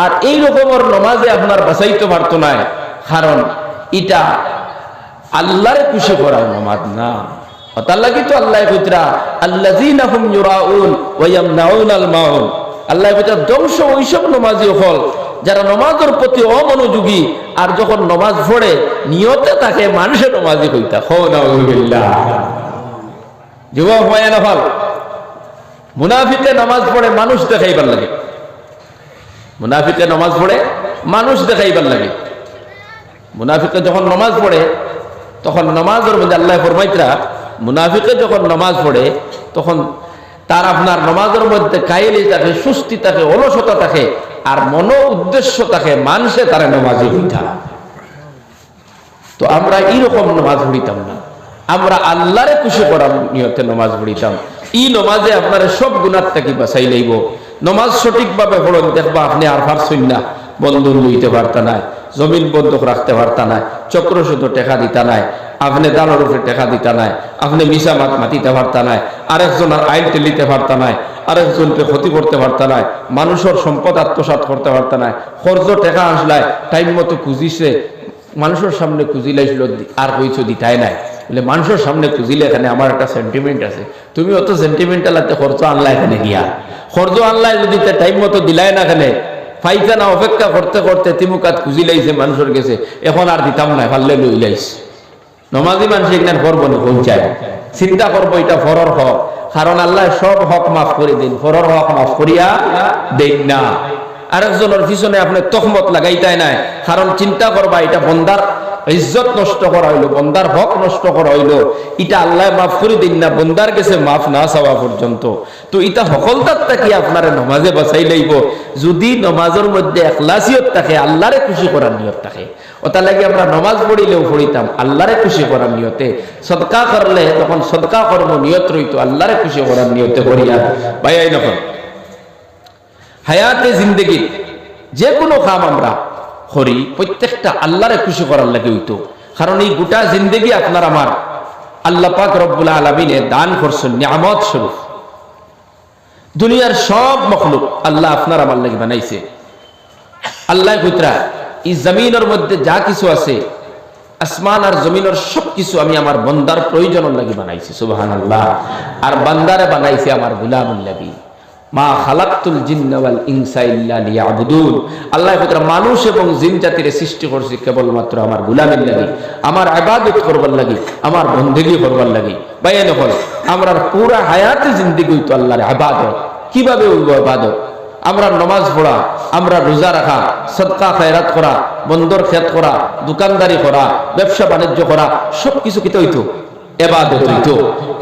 আর এই রকমের নামাজে আপনার বাঁচাইতে পারতো না, কারণ এটা আল্লাহরে খুশি করার নামাজ না। তার লাগি তো আল্লাহ কইতরা আল্লাযীনা হুম ইউরাউন ওয়া ইয়ামনাউনাল মাউন, আল্লাহ কইতরা ধ্বংস ওইসব নামাজি হল যারা নামাজের প্রতি অমনোযোগী, আর যখন নামাজ পড়ে নিয়তে তাকে মানুষের নামাজি কইতা। নাউযুবিল্লাহ। যুবক হয় না ফল মুনাফিকে নামাজ পড়ে মানুষ দেখাইবার লাগে, মুনাফিকে নামাজ পড়ে মানুষ দেখাইবার লাগে। মুনাফিকে যখন নামাজ পড়ে তখন নামাজের মধ্যে আল্লাহ ফরমাইতরা মুনাফিকে যখন নামাজ পড়ে তখন তার আপনার নামাজের মধ্যে কায়েলি থাকে, সুস্থি থাকে, অলসতা থাকে, আর মনো উদ্দেশ্য থাকে মানুষে তারা নামাজি হইতা। তো আমরা এইরকম নামাজ পড়িতাম না, আমরা আল্লাহরে খুশি করার নিয়তে নামাজ পড়িতাম। ই নামাজে আপনার সব গুনাহ থেকে বাঁচাই লইব। নামাজ সঠিকভাবে পড়ুন, দেখবা আপনি আর পারছেন না বন্ধন লইতে পারতা নাই, জমিন বন্ধক রাখতে পারতা নাই, চক্র শুধু টেকা দিতা নাই, আপনি দানোর উপরে টেকা দিতা নাই, আপনি মিশা মাত মাতিতে পারতা নাই, আরেকজনের আইন টেলিতে পারতা নাই, আরেকজনকে ক্ষতি করতে পারতা নাই, মানুষের সম্পদ আত্মসাৎ করতে পারতা নাই, খরচ টেকা আসলায় টাইম মতো খুঁজিছে, মানুষের সামনে খুঁজিলাইছিল আর কইছো দিতাই নাই, বলে মানুষের সামনে খুঁজিলে এখানে আমার একটা সেন্টিমেন্ট আছে, তুমি অত সেন্টিমেন্টাল হাতে খরচ আনলা এখানে গিয়া, খরচ আনলাই যদি টাইম মতো দিলাই না এখানে ফাইতে না, অপেক্ষা করতে করতে তিমুকাত খুঁজিলাইছে মানুষের গেছে, এখন আর দিতাম না, পারলে লইলাইস। নমাজি মানুষ এখানে করবো না, পৌঁছায় চিন্তা করবো এটা ফরর হক, কারণ আল্লাহ সব হক মাফ করে দিন, ফরর হক মাফ করিয়া দেন না। আরেকজনের পিছনে আপনি তহমত লাগাইতাই নাই, কারণ চিন্তা করবা এটা বন্দার ইজ্জত নষ্ট করা হইলো, বন্দার হক নষ্ট করা হইলো, এটা আল্লাহ মাফ করে দিন না বন্দার কাছে মাফ না চাওয়া পর্যন্ত। তো এটা সকলতার থাকি আপনারা নমাজে বাঁচাই লইব, যদি নমাজের মধ্যে এখলাসিয়ত থাকে, আল্লাহরে খুশি করার নিয়ত থাকে। ওটা লাগে আমরা নমাজ পড়িলেও পড়িতাম আল্লাহরে খুশি করার নিয়তে, সদকা করলে তখন সদকা কর্ম নিয়ত রইতো আল্লাহরে খুশি করার নিয়তে করিয়া। ভাই নখন হায়াতে জিন্দগি যে কোনো কাম আমরা করি প্রত্যেকটা আল্লাহরে খুশি করার লাগে হইতো, কারণ এই গোটা জিন্দগি আপনার আমার আল্লাহ পাক রব্বুল আলামিনে দান করছেন নিয়ামত স্বরূপ। দুনিয়ার সব মখলুক আল্লাহ আপনার আমার লাগে বানাইছে। আল্লাহ কইতরা এই জমিনের মধ্যে যা কিছু আছে, আসমান আর জমিনের সব কিছু আমি আমার বান্দার প্রয়োজনের লাগি বানাইছি। সুবহানাল্লাহ। আর বান্দারে বানাইছি আমার গোলামের লাগি। মা খালাকতুল জিন্না ওয়াল ইনসা ইল্লা লিয়াবুদুন, আল্লাহ কইতরা মানুষ এবং জিন জাতির সৃষ্টি করছি কেবলমাত্র আমার গোলামের লাগি, আমার ইবাদত করবার লাগি, আমার বন্দেগী করবার লাগি। বাইরে হল আমরা পুরা হায়াতে জিন্দেগি হইতো আল্লাহর ইবাদত। কিভাবে হইব ইবাদত? আমরা নামাজ পড়া, আমরা রোজা রাখা, সদকা খায়রাত করা, বন্দর খেত করা, দোকানদারি করা, ব্যবসা বাণিজ্য করা, সবকিছু কি হইতো? এবাদত হইতো।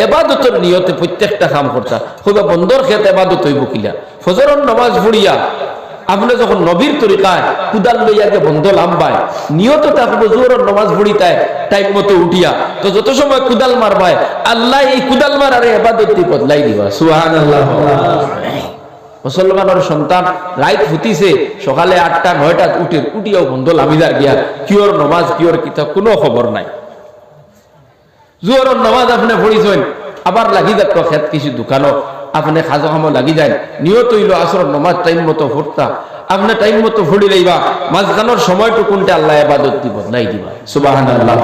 এবাদতের নিয়তে প্রত্যেকটা কাম করতা। হইবা বন্দর খেত এবাদত হইব কিলা? ফজরের নামাজ পড়িয়া আপনি যখন নবীর তরিকায় কুদাল লইয়াকে বন্ধ লাম্বায় নিয়ত থাকবো জোরের নামাজ পড়িতায় টাইম মতো উঠিয়া, তো যত সময় কুদাল মারবায় আল্লাহ এই কুদাল মারারে এবাদত বদলাই দিবা। সুবহানাল্লাহ। মুসলমানের সন্তান রাইত ফুটিছে সকালে 8টা 9টা উঠিয়াও বন্ধ লামিদার গিয়া কিওর নামাজ কিওর কিতাব কোনো খবর নাই। জোহরের নামাজ আপনি পড়িছেন, আবার লাগি যাক খেত কিছু দোকানও আপনি খাজা খামো লাগি যায়, নিয়ত হইল আসরের নামাজ টাইম মতো ফুটতা, আপনি টাইম মতো ফুড়ি লইবা, মাঝখানোর সময়টুকুনটা আল্লাহ ইবাদত দি বদলাই দিবা। সুবহানাল্লাহ।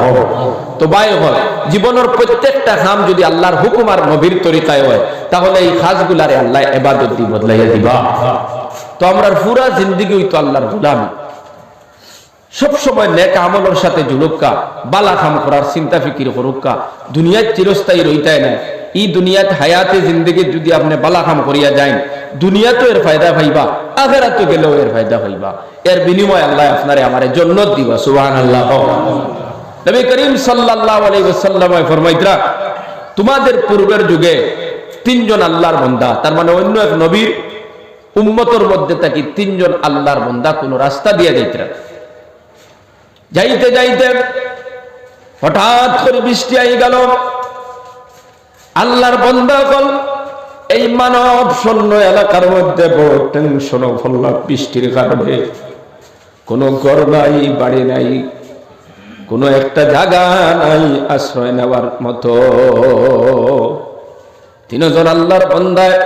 তো ভাই হল জীবনের প্রত্যেকটা কাম যদি আল্লাহর হুকুম আর নবীর তরিকায় হয়, তাহলে এই কাজগুলারে আল্লাহ ইবাদত দি বদলাইয়া দিবা। তো আমরা পুরা জিন্দেগি হইতো আল্লাহর গোলামি। সব সময় নেক আমলের সাথে জুলুক্কা, বালা কাম করার চিন্তা ফিকির করুক্কা। দুনিয়াত চিরস্থায়ী রইতায় না। এই দুনিয়াত হায়াতে জিন্দগি যদি আপনি বালা কাম করিয়া যান, দুনিয়াতেও এর ফায়দা পাইবা, আখিরাতে গেলেও এর ফায়দা পাইবা। এর বিনিময় আল্লাহ আপনারে আমারে জান্নাত দিবা। সুবহানাল্লাহ। নবী করিম সাল্লাল্লাহু আলাইহি ওয়াসাল্লাম ফরমাইতরা, তোমাদের পূর্বের যুগে তিনজন আল্লাহর বান্দা, তার মানে অন্য এক নবীর উম্মতের মধ্যে থাকি তিনজন আল্লাহর বান্দা কোন রাস্তা দিয়ে যাইতরা। যাইতে যাইতে হঠাৎ করে বৃষ্টি আই গেল। আল্লাহর বান্দা কল এই মানব শূন্য এলাকার মধ্যে বড় টেনশন ফল্লা বৃষ্টির কারণে। কোনো ঘর নাই, বাড়ি নাই, কোনো একটা জায়গা নাই আশ্রয় নেওয়ার মতো। তিনজন আল্লাহর বান্দায়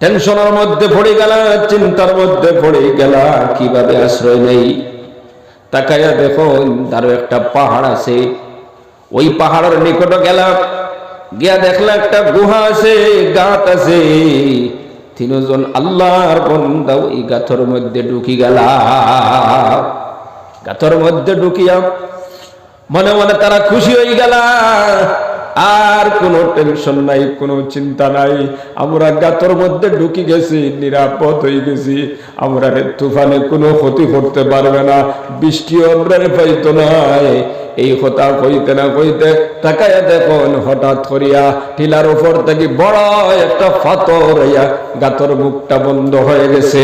টেনশনের মধ্যে পড়ে গেল, চিন্তার মধ্যে পড়ে গেল, কিভাবে আশ্রয় নেই। তাকাইয়া দেখুন তারও একটা পাহাড় আছে। ওই পাহাড়ের নিকটে গেলাম, গিয়া দেখলাম একটা গুহা আছে, গাত আছে। তিনজন আল্লাহর বান্দা ওই গাথর মধ্যে ঢুকি গেল। গাথর মধ্যে ঢুকিয়া মনে মনে তারা খুশি হয়ে গেল। আর কোনো টেনশন নাই, কোনো চিন্তা নাই। আমরা গাতর মধ্যে ঢুকি গেছি, নিরাপদ হয়ে গেছি। আমরা তুফানে কোনো ক্ষতি করতে পারবে না, বৃষ্টিও আমরা পাইতো নাই। এই কথা কইতে না কইতে তাকাইয়া দেখুন হঠাৎ করিয়া টিলার উপর থেকে বড় একটা পাথর হইয়া গাতর মুখটা বন্ধ হয়ে গেছে।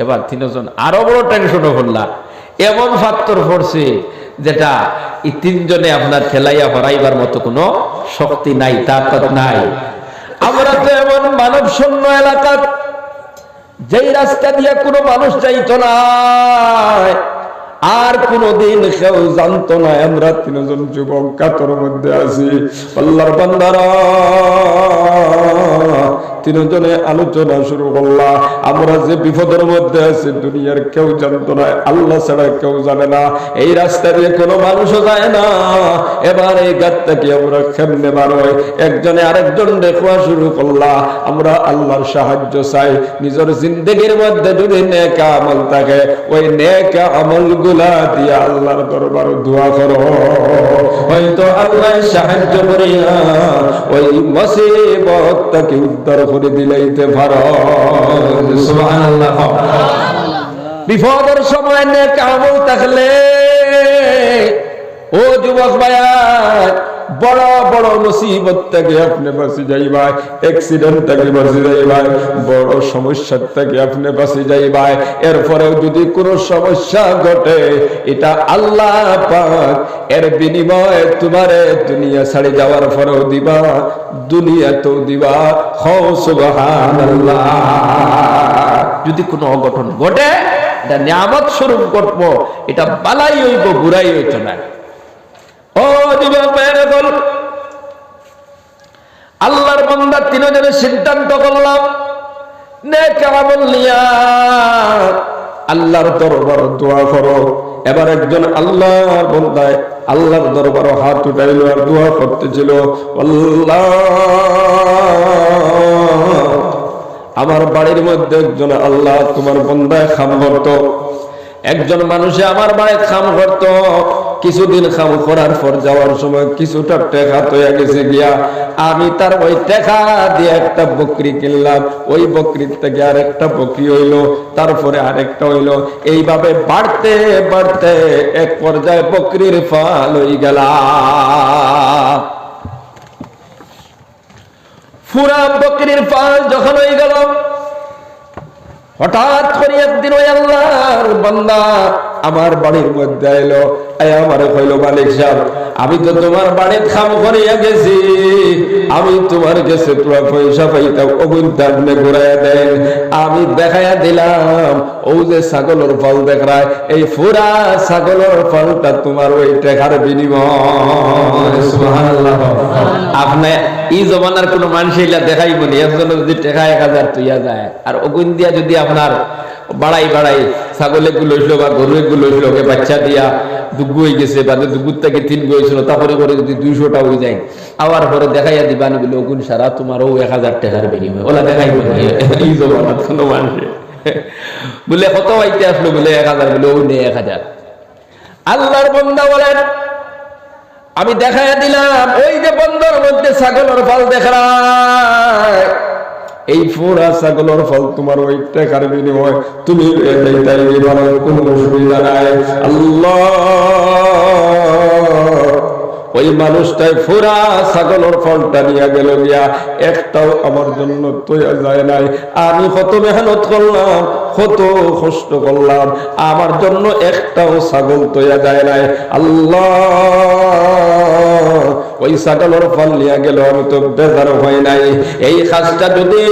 এবার তিনজন আরো বড় টেনশনে পড়লা। এমন পাথর পড়ছে যেটা এই তিনজনে আপনার ঠেলাইয়া হরাইবার মতো কোনো শক্তি নাই, তাকত নাই। আমরা তো এমন মানব শূন্য এলাকা, যেই রাস্তা দিয়ে কোনো মানুষ যাইতো না, আর কোনদিন কেউ জানতো না আমরা তিনজন যুবক গাতর মধ্যে আছি। আল্লাহর বান্দারা তিনজনে আলোচনা শুরু করলাম। আমরা যে বিপদের মধ্যে আছি দুনিয়ার কেউ জানতো না, আল্লাহ ছাড়া কেউ জানে না। এই রাস্তা দিয়ে কোনো মানুষও যায় না। এবার এই গাতটা কি আমরা কেমনে বারোই? একজনে আরেকজন দেখোয়া শুরু করলাম। আমরা আল্লাহর সাহায্য চাই। নিজের জিন্দগির মধ্যে যদি নেক আমল থাকে, ওই নেক আমল গুলা দিয়া আল্লাহর দরবারে দোয়া করো, হয়তো আল্লাহ সাহায্য করিয়া ওই মুসিবতটাকে উদ্ধার করে দিলাইতে পারো। সুবহানাল্লাহ। বিপদের সময় নেক আমল থাকলে ও যুবক ভাইয়া, বড় বড় মুসিবত থেকে আপনি বাঁচি যাইবা, অ্যাক্সিডেন্ট থেকে বাঁচি যাইবা, বড় সমস্যার থেকে আপনি বাঁচি যাইবা। এরপরেও যদি কোনো সমস্যা ঘটে, এটা আল্লাহ পাক এর বিনিময়ে তোমারে দুনিয়া ছাড়ি যাওয়ার পরেও দিবা, দুনিয়াতেও দিবা। হও সুবহানাল্লাহ। যদি কোনো অঘটন ঘটে, এটা নিয়ামত স্বরূপ ঘটবো, এটা বালাই হইব, বুড়াই হইতো না। ও যুবক ভাইরা, বল আল্লাহর বান্দা তিনজনের সিদ্ধান্ত করলাম নেক আমল নিয়া আল্লাহর দরবারে দোয়া করো। এবার একজন আল্লাহর বান্দায় আল্লাহর দরবারে হাত উঠাইলো আর দোয়া করতেছিল, আল্লাহ আমার বাড়ির মধ্যে একজন আল্লাহ তোমার বান্দায় খাম করতো। একজন মানুষে আমার বাড়িতে খাম করতো। কিছুদিন খাম করার পর যাওয়ার সময় কিছুটা টাকা তৈয়া গেছে গিয়া, আমি তার ওই টাকা দিয়ে একটা বকরি কিনলাম। ওই বকরির থেকে আরেকটা বকরি হইলো, তারপরে আরেকটা হইলো। এইভাবে বাড়তে বাড়তে এক পর্যায়ে বকরির ফাল হয়ে গেল। পুরা বকরির ফাল যখন হয়ে গেল, হঠাৎ করে একদিন ওই আল্লাহর বান্দা আমার বাড়ির মধ্যে এলো। আমার কইল, মালিক সাহেব, আমি তো তোমার বাড়িতে খাম করিয়া গেছি, আমি তোমার কাছে তোমার পয়সা পাইতাম, অগুনটা আপনি ঘুরাইয়া দেন। আমি দেখাইয়া দিলাম ও যে ছাগলের ফল দেখায়, এই পুরা ছাগলের ফলটা তোমার ওই টাকার বিনিময়। সুবহানাল্লাহ। আপনি এই জমানার কোন মানুষ এলা দেখাইব না। একজন যদি টাকা 1000 তুইয়া যায়, আর অগুন দিয়া যদি আপনার বাড়াই বাড়াই ছাগলে গুলো হইলো বা গরু গুলো হইলো, বাচ্চা দিয়া দুগ্গু হয়ে গেছে, বাদে দুগুর থেকে 3 গু হয়েছিল, তারপরে করে যদি 200টা হয়ে যায়, আবার পরে দেখাইয়া দিবান বলে অগুন সারা তোমার ও 1000 টাকার বিনিময়। ওলা দেখাইব এই জমানার কোন মানুষ। বলে কত হইতে আসলো, বলে 1000, বলে ও নেই 1000। আল্লাহর বান্দা বলেন আমি দেখাইয়া দিলাম ওই যে বন্দর মধ্যে ছাগলের ফল দেখায়, এই পুরা ছাগলের ফল তোমার ওই টাকার বিনিময় তুমি কোনো অসুবিধা নাই। আল্লাহ ওই মানুষটাই পুরা ছাগলের ফলটা নিয়ে গেল গিয়া, একটাও আমার জন্য তৈরি যায় নাই। আমি কত মেহনত করলাম, কত কষ্ট করলাম, আমার জন্য একটাও ছাগল তৈরি যায় নাই। আল্লাহ ওই ছাগলের ফল নিয়ে গেল, আমি তো বেজার হয় নাই। এই কাজটা যদি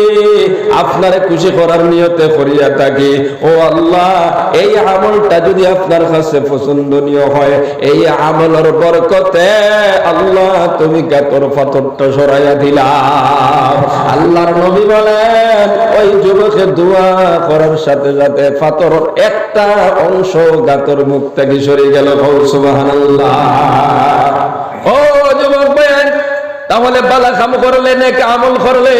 আপনার খুশি করার নিয়তে করিয়া থাকি, ও আল্লাহ এই আমলটা যদি আপনার কাছে পছন্দনীয় হয়, এই আমলের বরকতে আল্লাহ তুমি গাতর পাথরটা সরাইয়া দিলাম। আল্লাহর নবী বলেন ওই যুবকে দোয়া করার সাথে সাথে পাথরের একটা অংশ গাতর মুখ থেকে সরে গেল। সুবহানাল্লাহ। ও যুবক ভাই, তাহলে বালা কাম করলে নাকি আমল করলে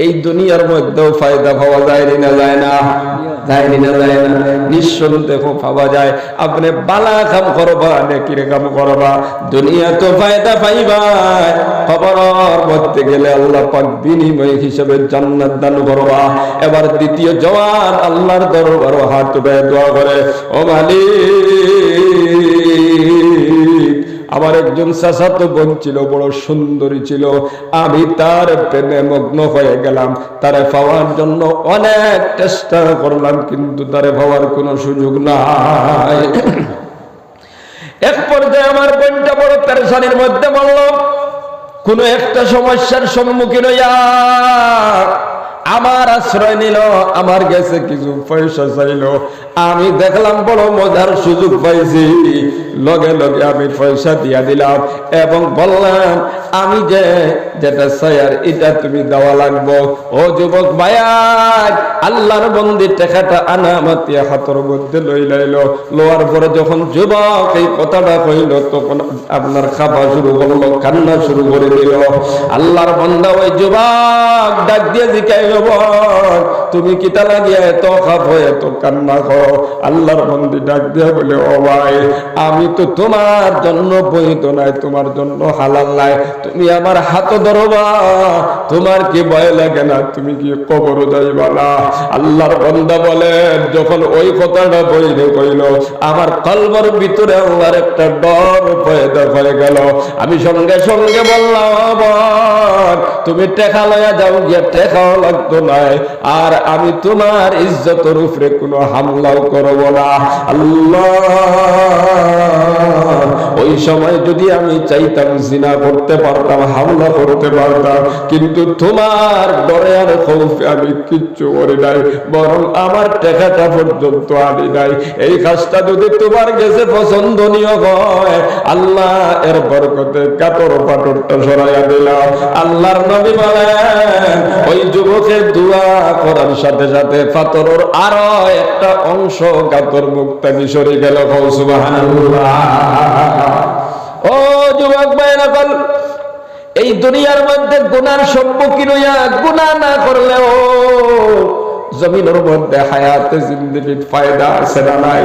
এই দুনিয়ার মধ্যেও ফায়দা পাওয়া যায় না, যায় না? নিঃসন্দেহ পাওয়া যায়। আপনি বালা কাম করবা নাকি কাম করবা, দুনিয়া তো ফায়দা পাইবা, খবরের মধ্যে গেলে আল্লাহ পাক বিনিময় হিসেবে জান্নাত দান করবা। এবার দ্বিতীয় জওয়ান আল্লাহর দরবারে হাত তুলে দোয়া করে, ও মালিক আমার একজন চাচাতো বোন ছিল, বড় সুন্দরী ছিল, আমি তার প্রেমে মগ্ন হয়ে গেলাম। তারে পাওয়ার জন্য অনেক চেষ্টা করলাম, কিন্তু তারে পাওয়ার কোনো সুযোগ নাই। এক পর্যায়ে আমার বোনটা বড় পেরেশানির মধ্যে পড়ল, কোনো একটা সমস্যার সম্মুখীন হইয়া আমার আশ্রয় নিল, আমার কাছে কিছু পয়সা চাইল। আমি দেখলাম বড় মজার সুযোগ পাইছি, লগে লগে আমি পয়সা দিয়া দিলাম এবং বললাম আমি যেটা চাই আর এটা তুমি দেওয়া লাগবো। ও যুবক ভাইয়া, আল্লাহর বন্দি টাকাটা আনা মাতিয়া হাতের মধ্যে লইল। লোয়ার পরে যখন যুবক এই কথাটা কইল, তখন আপনার খাওয়া শুরু করলো, কান্না শুরু করে দিল। আল্লাহর বান্দা ওই যুবক ডাক দিয়ে জিজ্ঞাসা, তুমি কিতা লাগিয়া এত খাপ হয়ে এত কান্না করো? আল্লাহর বন্দি ডাক দিয়ে বলে, ও ভাই আমি তো তোমার জন্য বৈধ নাই, তোমার জন্য হালাল নাই, তুমি আমার হাত ধরবা, তোমার কি ভয় লাগে না? তুমি কি কবর যাইবা না? আল্লাহর বান্দা বলেন যখন ওই কথাটা বইলে কইল, আমার কলবের ভিতরে আল্লাহর একটা ডর পয়দা হয়ে গেল। আমি সঙ্গে সঙ্গে বললাম, তুমি টেকা লইয়া যাও, গিয়া টেকাও লাগতো নাই, আর আমি তোমার ইজ্জতের উপরে কোনো হামলাও করব না। আল্লাহ ওই সময় যদি আমি চাইতাম জিনা করতে পারতাম, হামলা করতে পারতাম, কিন্তু তোমার ডরে আর খৌফে আমি কিচ্ছু করি নাই, বরং আমার টাকাটা পর্যন্ত আনি নাই। এই কাজটা যদি তোমার কাছে পছন্দনীয় হয়, আল্লাহ এর বরকতে কাতর পাটরটা সরাইয়া দিলাম। আল্লাহর নবী বলেন ওই যুবকের দোয়া করার সাথে সাথে পাথরের আরো একটা অংশ গাতর মুখ থেকে সরে গেল। সুবহানাল্লাহ। ও যুবক ভাইরা, এই দুনিয়ার মধ্যে গুনার সম্মুখীন হইয়া গুনাহ না করলেও জমিনের মধ্যে হায়াতে জিন্দেগির ফায়দা আছে না নাই?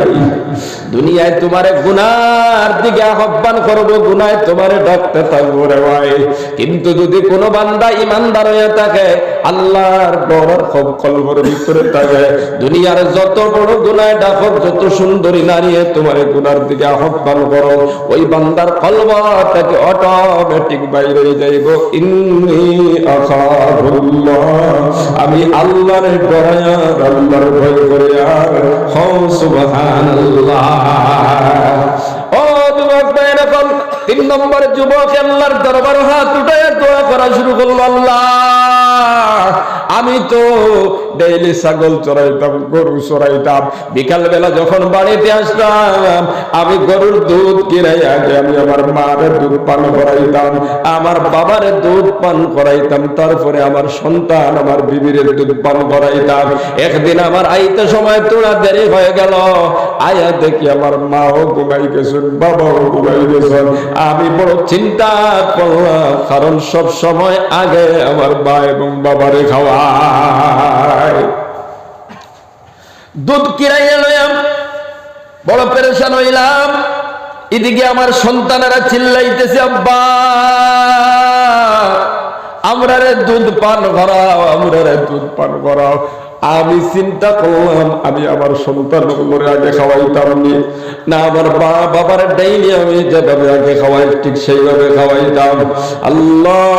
দুনিয়ায় তোমারে গুনার দিকে আহ্বান করবো, গুনায় তোমারে ডাকতে থাকবো রে ভাই। কিন্তু যদি কোনো বান্দা ইমানদার হয়ে থাকে, আল্লাহর ডর খুব কলবের ভিতরে থাকে, দুনিয়ার যত বড় গুনায় ডাকক, যত সুন্দরী নারী তোমারে গুনার দিকে আহ্বান করো, ওই বান্দার কলবটাকে অটোমেটিক বাইরে যাইব, ইন্নী আখাফুল্লাহ, আমি আল্লাহর ডর আল্লাহর ভয় করে আর হও। সুবহানাল্লাহ। ও যুবক ভাইরা, 3 নম্বর যুবক আল্লাহর দরবারে হাত উঠায় দোয়া করা শুরু করলো, আল্লাহ আমি তো ডেইলি ছাগল চড়াইতাম, গরু চড়াইতাম, বিকাল বেলা যখন বাড়িতে আসতাম আমি গরুর দুধ কিনাই আগে আমি আমার মায়ের দুধ পান করাইতাম, আমার বাবার দুধ পান করাইতাম, তারপরে আমার সন্তান আমার বিবির দুধ পান করাইতাম। একদিন আমার আইতে সময় তোরা দেরি হয়ে গেল, আয়া দেখি আমার মাও ঘুমাই গেছেন, বাবাও ঘুমাই গেছেন। আমি বড় চিন্তা করলাম, কারণ সব সময় আগে আমার মা এবং বাবারে খাওয়ায়। বড় পেরেশান হইলাম। এদিকে আমার সন্তানেরা চিল্লাইতেছে, আব্বা আমরারে দুধ পান করাও, আমরারে দুধ পান করাও। আমি চিন্তা করলাম, আমি আমার সন্তানগুলোর আগে খাওয়াইতাম না, আমার মা বাবার ডাইনি আমি যেভাবে আগে খাওয়াই ঠিক সেইভাবে খাওয়াইতাম। আল্লাহ,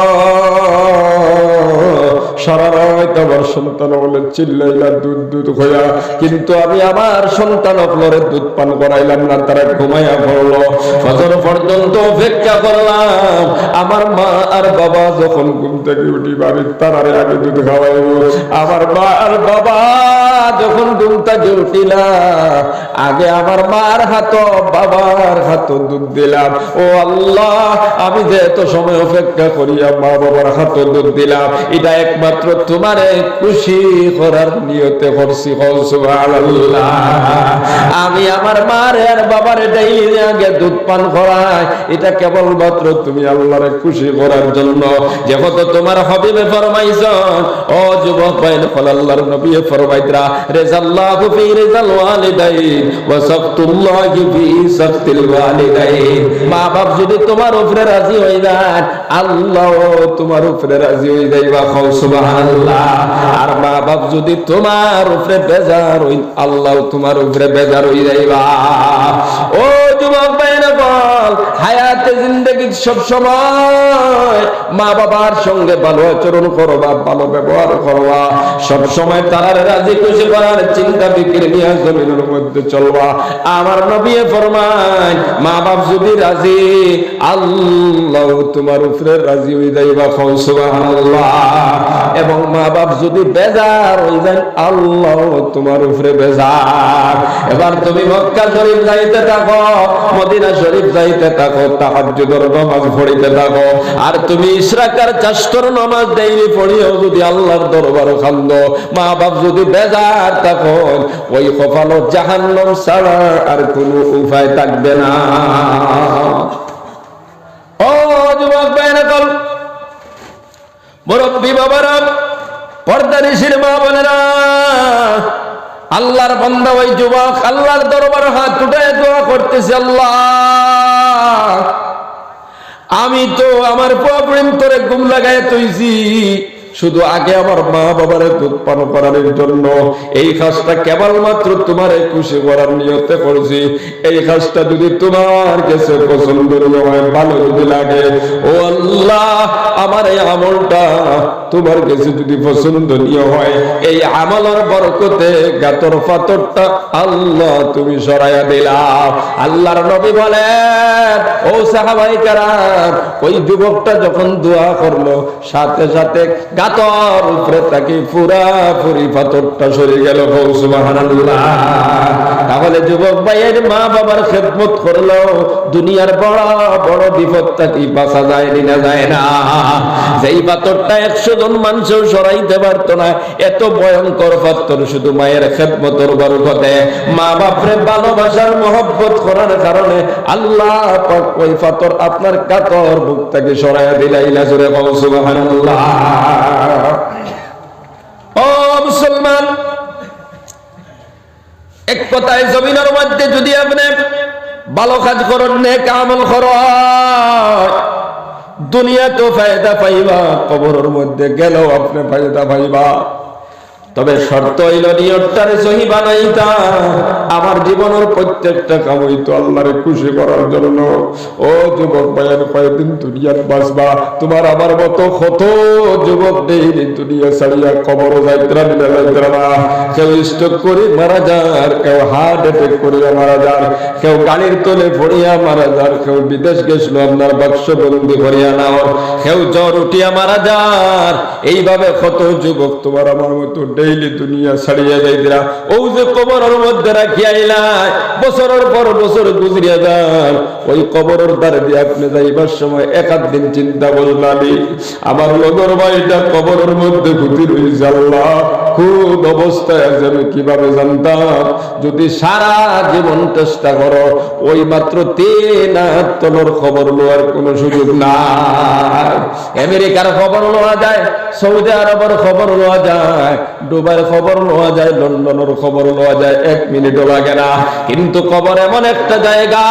সারা রাত আমার সন্তান বলে চিল্লাইলা দুধ দুধ হইয়া, কিন্তু আমি আমার সন্তান অপলরে দুধ পান করাইলাম না, তারা ঘুমাইয়া পড়লো। ফজর পর্যন্ত অপেক্ষা করলাম, আমার মা আর বাবা যখন ঘুম থেকে উঠি বাড়ির তারারে আগে দুধ খাওয়াইব। আমার মা আর বাবা যখন ঘুম থেকে উঠিলা আগে আমার মার হাত বাবার হাত দুধ দিলাম। ও আল্লাহ, আমি যে এত সময় অপেক্ষা করিয়া মা বাবার হাত দুধ দিলাম, এটা একমাত্র তোমারে খুশি করার নিয়তে করছি। সুবহানাল্লাহ। আমি আমার মার আর বাবার ডাইলি আগে দুধ পান করাই, এটা কেবলমাত্র তুমি আল্লাহরে খুশি করার জন্য। যেহেতু তোমার হাবিবে ফরমাইছেন, ও যুবক ভাইরা, আল্লাহর নবী ফরমাইতরা, রিজাল্লাহু ফি রিজাল ওয়ালিদাইন ওয়া সাফতুল্লাহি ফি সাফতিল ওয়ালিদাইন। মা বাপ যদি তোমার উপরে রাজি হয়ে যান, আল্লাহ তোমার উপরে রাজি হয়ে যাইবা। সুবহানাল্লাহ। আর মা বাপ যদি তোমার উপরে বেজার হই, আল্লাহ তোমার উপরে বেজার হয়ে যাইবা। ও যুবক ভাইরা, বল হায়াতে জিন্দেগি সব সময় মা বাবার সঙ্গে ভালো আচরণ করবা, ভালো ব্যবহার করবা, সব সময় তারা রাজি খুশি করার চিন্তা বিক্রি নিয়ে জমিনের মধ্যে চলবা। আমার নবী ফরমান, মা বাপ যদি রাজি, আল্লাহ তোমার উপরে রাজি হয়ে যাইবা। সুবহানাল্লাহ। এবং মা বাপ যদি বেজার হয়ে যায়, আল্লাহ তোমার উপরে বেজার। এবার তুমি মক্কা শরীফ যাইতে থাকো, মদিনা শরীফ যাইতে থাকো, তাহাজ্জুদের নামাজ পড়িতে থাকো, আর তুমি ইশরাকার চারটার নামাজ ডেইলি পড়িও যদি আল্লাহর দরবারে কান্দো, মা বাপ যদি বেজার থাকো, ওই কপাল জাহান্নাম ছাড়া আর কোনো উপায় থাকবে না। ও যুবক ভাইরা, মুরব্বী বাবারা, পর্দানিশীর মা বোনেরা, আল্লাহর বান্দা ওই যুবক আল্লাহর দরবারে হাত উঠায় দোয়া করতেছে, আল্লাহ আমি তো আমার প্রবলেম করে ঘুম লাগায় তৈছি, শুধু আগে আমার মা বাবার দুধ পান করানোর জন্য। এই কাজটা কেবলমাত্র তোমার খুশি করার নিয়তে করছি। এই কাজটা যদি তোমার কাছে পছন্দনীয় হয়, ভালো যদি লাগে, ও আল্লাহ আমার এই আমলটা তোমার কাছে যদি পছন্দনীয় হয়, এই আমলের বরকতে গাতর পাথরটা আল্লাহ তুমি সরাইয়া দিলা। আল্লাহর নবী বলেন, ও সাহাবায়ে কেরাম, ওই যুবকটা যখন দোয়া করলো, সাথে সাথে গাতর উপরে তাকে পুরাপুরি পাথরটা সরে গেল। সুবহানাল্লাহ। তাহলে যুবক ভাইয়ের মা বাবার খেদমত করলো, দুনিয়ার বড় বড় বিপদ থেকে বাঁচা যায় না, যায় না। যেই পাথরটা 100 জন মানুষও সরাইতে পারতো না, এত ভয়ঙ্কর পাথর, শুধু মায়ের খেদমতের বরকতে, মা বাপরে ভালোবাসার মহব্বত করার কারণে আল্লাহ পাক ওই পাথর আপনার কাতর বুক থেকে সরাইয়া দিলাইলা। জোরে বলো সুবহানাল্লাহ। ও মুসলমান, এক কথায় জমিনের মধ্যে যদি আপনি ভালো কাজ করেন, নেক আমল করেন, দুনিয়াতে ফায়দা পাইবা, কবরের মধ্যে গেলেও আপনি ফায়দা পাইবা। তবে শর্ত হইল নিয়তটারে সহি বানাইতা। আমার জীবনের প্রত্যেকটা কাম হইতো আল্লাহরে খুশি করার জন্য। ও যুবক ভাইয়ের, কয়েকদিন দুনিয়ার বাঁচবা, তোমার আমার মতো কত যুবক নেই দুনিয়া ছাড়িয়া কবর যাইত্রা না। কেউ স্ট্রোক করে মারা যার, কেউ হার্ট অ্যাটাক করিয়া মারা যার, কেউ গাড়ির তলে পড়িয়া মারা যার, কেউ বিদেশ গেছিল আপনার বাক্স বন্দি করিয়া নাও, কেউ জ্বর উঠিয়া মারা যার। এইভাবে কত যুবক তোমার আমার মতো ডেইলি দুনিয়া ছাড়িয়া যাইতরা। ও যে কবরের মধ্যে রাখিয়া আইলাই, বছরের পর বছর গুজরিয়া যান, ওই কবরের দ্বারে দিয়ে আপনি যাইবার সময় এক আধ দিন চিন্তা করলামি, আমার লগর ভাইটা কবরের মধ্যে ঘুটি রয়েছে, আল্লাহ খুব অবস্থায় আছে, আমি কিভাবে জানতাম? যদি সারা জীবন চেষ্টা করো, ওই মাত্র 3 হাত তলর খবর লওয়ার কোন সুযোগ নাই। আমেরিকার খবর লওয়া যায়, সৌদি আরবের খবর লওয়া যায়, দুবাইয়ের খবর লওয়া যায়, লন্ডনের খবর লওয়া যায়, 1 মিনিটও লাগে না। কিন্তু কবর এমন একটা জায়গা,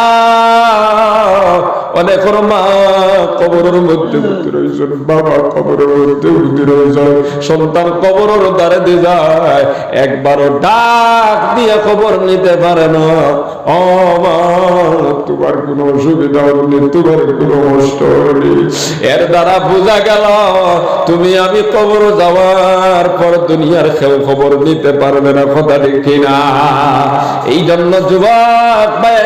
অনেকের মা কবরের মধ্যে ভর্তি রয়েছেন, বাবা কবরের মধ্যে ভর্তি রয়েছেন, সন্তান কবরের দ্বারে দিয়ে যায়, একবারও ডাক দিয়ে খবর নিতে পারে না। ও মা, তোমার কোনো অসুবিধা হয়নি, তোমার কোনো কষ্ট হয়নি। এর দ্বারা বোঝা গেল তুমি আমি কবর যাওয়ার পর দুনিয়ার কেউ খবর নিতে পারবে না, কথা দেখি না। এই জন্য যুবক ভাই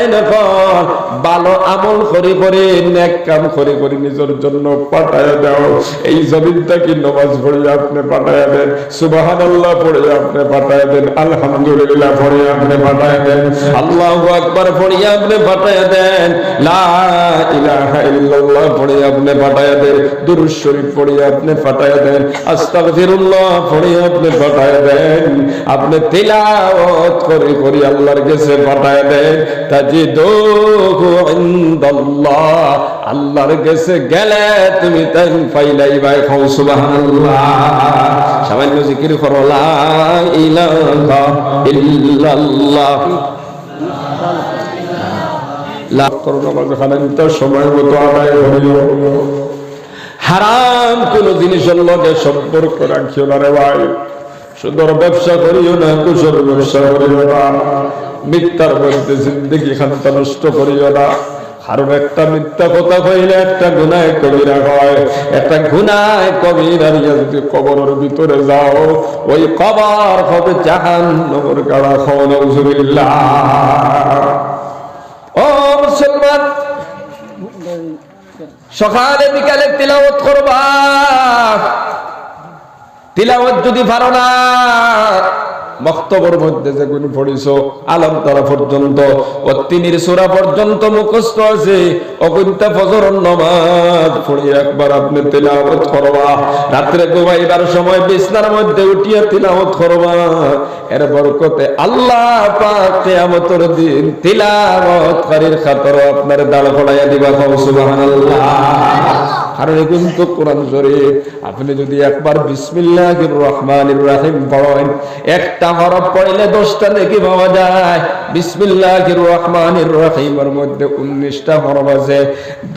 ভালো আমল করে করে, নেক কাম করে করে নিজের জন্য পাঠায় দাও। এই জমিনটা কি নামাজ পড়ে আপনি পাঠায় দেন, সুবহানাল্লাহ পড়ে আপনি পাঠায় দেন, আলহামদুলিল্লাহ পড়ে আপনি পাঠায় দেন, আল্লাহু আকবার পড়ে আপনি পাঠায় দেন, লা ইলাহা ইল্লাল্লাহ পড়ে আপনি পাঠায় দেন, দুরূদ শরীফ পড়ে আপনি পাঠায় দেন, আস্তাগফিরুল্লাহ পড়ে আপনি পাঠায় দেন। আপনি তিলাওয়াত করে করে আল্লাহর কাছে পাঠায় দেন, তাজিদুহু ইনদাল্লাহ, আল্লাহর কাছে গেলে তুমি তাই পাইলাই ভাই। খাও সুবহানাল্লাহ। সামান্য জিকির করো, লা ইলাহা ইল্লাল্লাহ। লা করোনা খানাটা সময় মতো আদায় করিও। হারাম কোন জিনিসের লগে সম্পর্ক রাখিও না রে ভাই। সুন্দর ব্যবসা করিও না, কুশল ব্যবসা করিও না, মিথ্যার মধ্যে জিন্দগি খানটা নষ্ট করিও না। কারণ একটা মিথ্যা কথা কইলে একটা গুনাহ কবিরা হয়, একটা গুনাহ কবিরা নিয়ে যদি কবরের ভিতরে যাও, ওই কবর হবে জাহান্নামের গাড়া। নাউযুবিল্লাহ। ও মুসলমান, সকালে বিকালে তিলাওয়াত করবা। তিলাওয়াত যদি পারো না, মক্তবর মধ্যে যেগুলো পড়িছো আলম তারা পর্যন্ত, তিনির সূরা পর্যন্ত মুখস্থ আছে, অকুন্তা ফজরের নামাজ পড়ি একবার আপনি তিলাওয়াত করবা। রাত্রে ঘুমাইবার সময় বিছনার মধ্যে উঠিয়া তিলাওয়াত করবা। এর বরকতে আল্লাহ পাক কিয়ামতের দিন তিলাওয়াতকারীর খাতরে আপনার দাঁড় করাইয়া দিবা। সুবহানাল্লাহ। কারণ কিন্তু কোরআন শরীফ আপনি যদি একবার বিসমিল্লাহির রহমানির রহিম পড়েন, একটা হরফ পড়লে 10টা নেকি পাওয়া যায়। বিসমিল্লাহির রহমানির রহিমের মধ্যে 19টা হরফ আছে,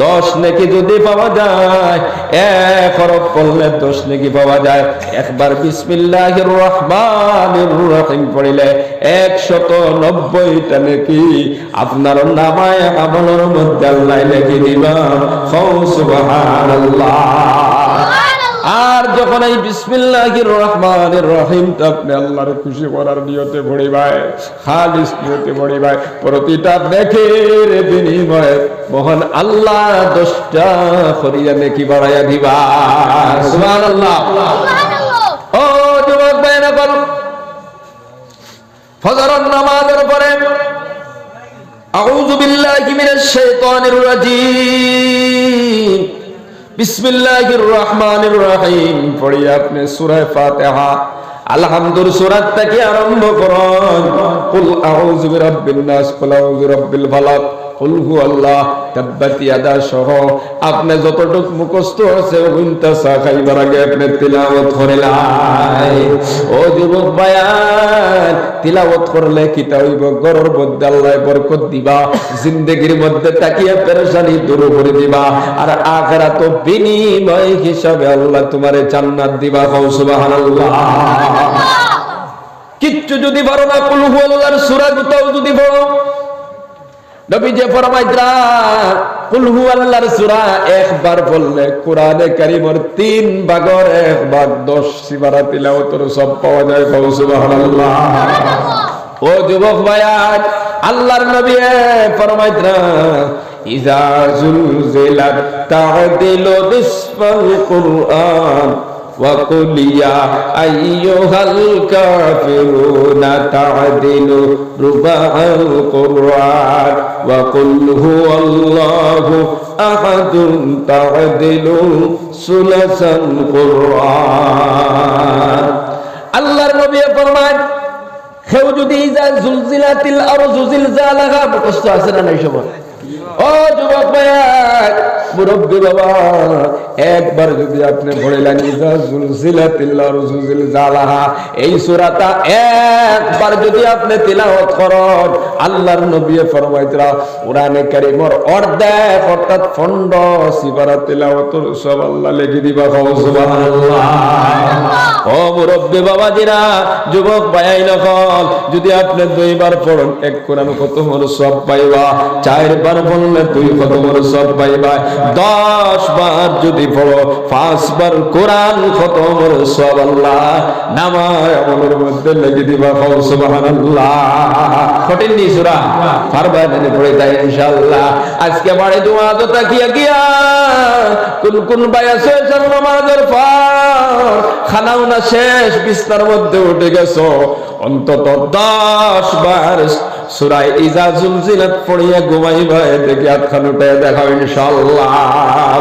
10 নেকি যদি পাওয়া যায়, এক হরফ পড়লে 10 নেকি পাওয়া যায়। একবার বিসমিল্লাহির রহমানির রহিম পড়লে 190টা নেকি আপনার নামায়ে আমলের মধ্যে আল্লাহ লিখে দিবা। সুবহানাল্লাহ। আর যখন এই বিসমিল্লাহির রহমানির রহিমটা আপনি আল্লাহর খুশি করার নিয়তে পড়িবাই, খালিস নিয়তে পড়িবাই, প্রতিটা নেকির বিনিময়ে মহান আল্লাহ 10টা করিয়া নেকি বাড়াইয়া দিবা। সুবহানাল্লাহ। ও যুবক ভাইরা, বলো ফজরের নামাজের পরে আউযু বিল্লাহি মিনাশ শাইতানির রাজিম, বিসমিল্লাহির রহমানির রহিম পড়ি আপনি সূরা ফাতিহা আলহামদুলিল্লাহ সূরাত থেকে আরম্ভ করুন। কুল আউযু বিরাব্বিন নাস, কুল আউযু বিরাব্বিল ফালাক, কুল হুয়াল্লাহ, তাব্বাত ইয়াদা সহ আপনি যতটুকু মুখস্থ আছে ওইটা সাখাইবার আগে আপনি তিলাওয়াত করিলাই। ও যুবক ভাইয়ান, তিলাওয়াত করলে কিতা হইব? ঘরের মধ্যে আল্লাহ বরকত দিবা, জিন্দেগির মধ্যে তাকিয়া পেরেশানি দূর করে দিবা, আর আখিরাত বিনিময় হিসাবে আল্লাহ তোমারে জান্নাত দিবা। সুবহানাল্লাহ। কিচ্ছু যদি পারো না, কুল হুয়াল্লাহর সূরা গুতাও যদি পড়ো, নবী যে ফরমাইতরা কুল হুয়াল্লাহর সূরা একবার পড়লে কোরআনে কারীমের 3 ভাগের 1 ভাগ 10 সিবারা তিলাওয়াতের সব পাওয়া যায়। সুবহানাল্লাহ। ও যুবক ভাইয়া, আল্লাহর নবী ফরমাইতরা ইযা জুলজিলাত তা'দিলু বিসফাল কুরআন وقل يا أيها الكافرون تعدل ربع القرآن وقل هو الله أحد تعدل ثلث القرآن। আল্লাহর নবী ফরমান, কেউ যদি ইযা জুলজিলাতিল আরজু জিলজালাহা, মুখস্থ আছে না নাই সবার? ও যুবক ভাইয়া, মুরব্বী বাবা, একবার যদি আপনি পড়লেন ইযা যুলজিলাতিল আরযু জিলজালাহা, এই সূরাটা একবার যদি আপনি তিলাওয়াত করেন, আল্লাহর নবী ফরমাইতরা কোরআনে কারীমের অর্ধেক অর্থাৎ 15 সিপারা তিলাওয়াতের সব আল্লাহ লিখে দিবা। সুবহানাল্লাহ। ও মুরব্বী বাবাজিরা, যুবক ভাই নকল, যদি আপনি 2 বার পড়েন এক কোরআন খতমের সব পাইবা, 4 বার পড়লে 2 খতমের সব পাইবা, 10 বার যদি পড়ো 5 বার কোরআন খতমের সব আল্লাহ নামায় আমলের মধ্যে লিখে দিবা। সুবহানাল্লাহ। কঠিন নি সূরা, পারবা না পড়ে তাই ইনশাআল্লাহ। আজকে বাড়ি দোয়া তো তাকিয়া গিয়া কোন ভাই আছে নামাজের পর খানাও না শেষ, বিছনার মধ্যে উঠে গেছো, অন্তত 10 বার সূরা ইযা যুলজিলাত পড়িয়া ঘুমাইবা, দেখি হাতখান উঠে দেখাও ইনশাআল্লাহ।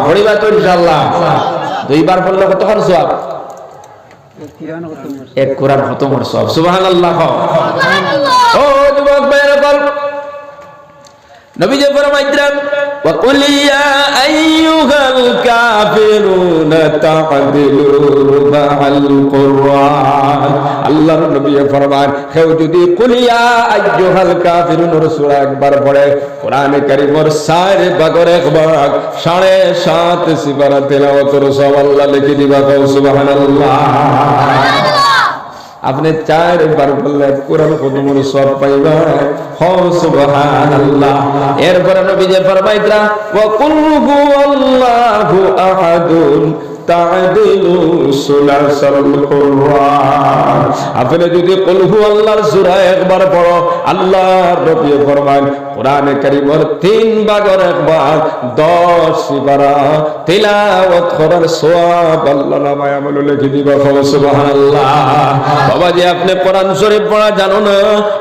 পড়িবা তো ইনশাআল্লাহ? 2 বার পড়লে কত খরচ সওয়াব? এক কোরআন খতমের সওয়াব। সুবহানাল্লাহ। ও যুবক ভাইরা, বল নবী যে ফরমাইলেন ওয়া কুল ইয়া আইয়ুহাল কাফিরুনা তা'দিলু রুবা'আল কুরআন। আল্লাহর নবী ফরমান, কেউ যদি কুল ইয়া আইয়ুহাল কাফিরুন সূরা একবার পড়ে, কোরআনে কারীমের 4 ভাগের 1 ভাগ 7.5 সিপারা তেলাওয়াতের সওয়াব আল্লাহ লিখে দিবা। সুবহানাল্লাহ। আপনি 4 বার বললে কোরআন খতমের সওয়াব পাইবা। সুবহানাল্লাহ। এরপর নবী যে ফরমাইতরা ওয়া কুল হুয়াল্লাহু আহাদুন তা'দিলু সুলাসাল কুরআন। আপনি যদি কুল হুয়াল্লাহর সূরা একবার পড়ো, আল্লাহর নবী ফরমান কোরআনে কারীমের 3 ভাগের 1 ভাগ 10 সিপারা তিলাওয়াত করার সওয়াব আল্লাহ নামায় আমল লিখে দিবা। সুবহানাল্লাহ। বাবা যে আপনি কোরআন শরীফ পড়া জানো না,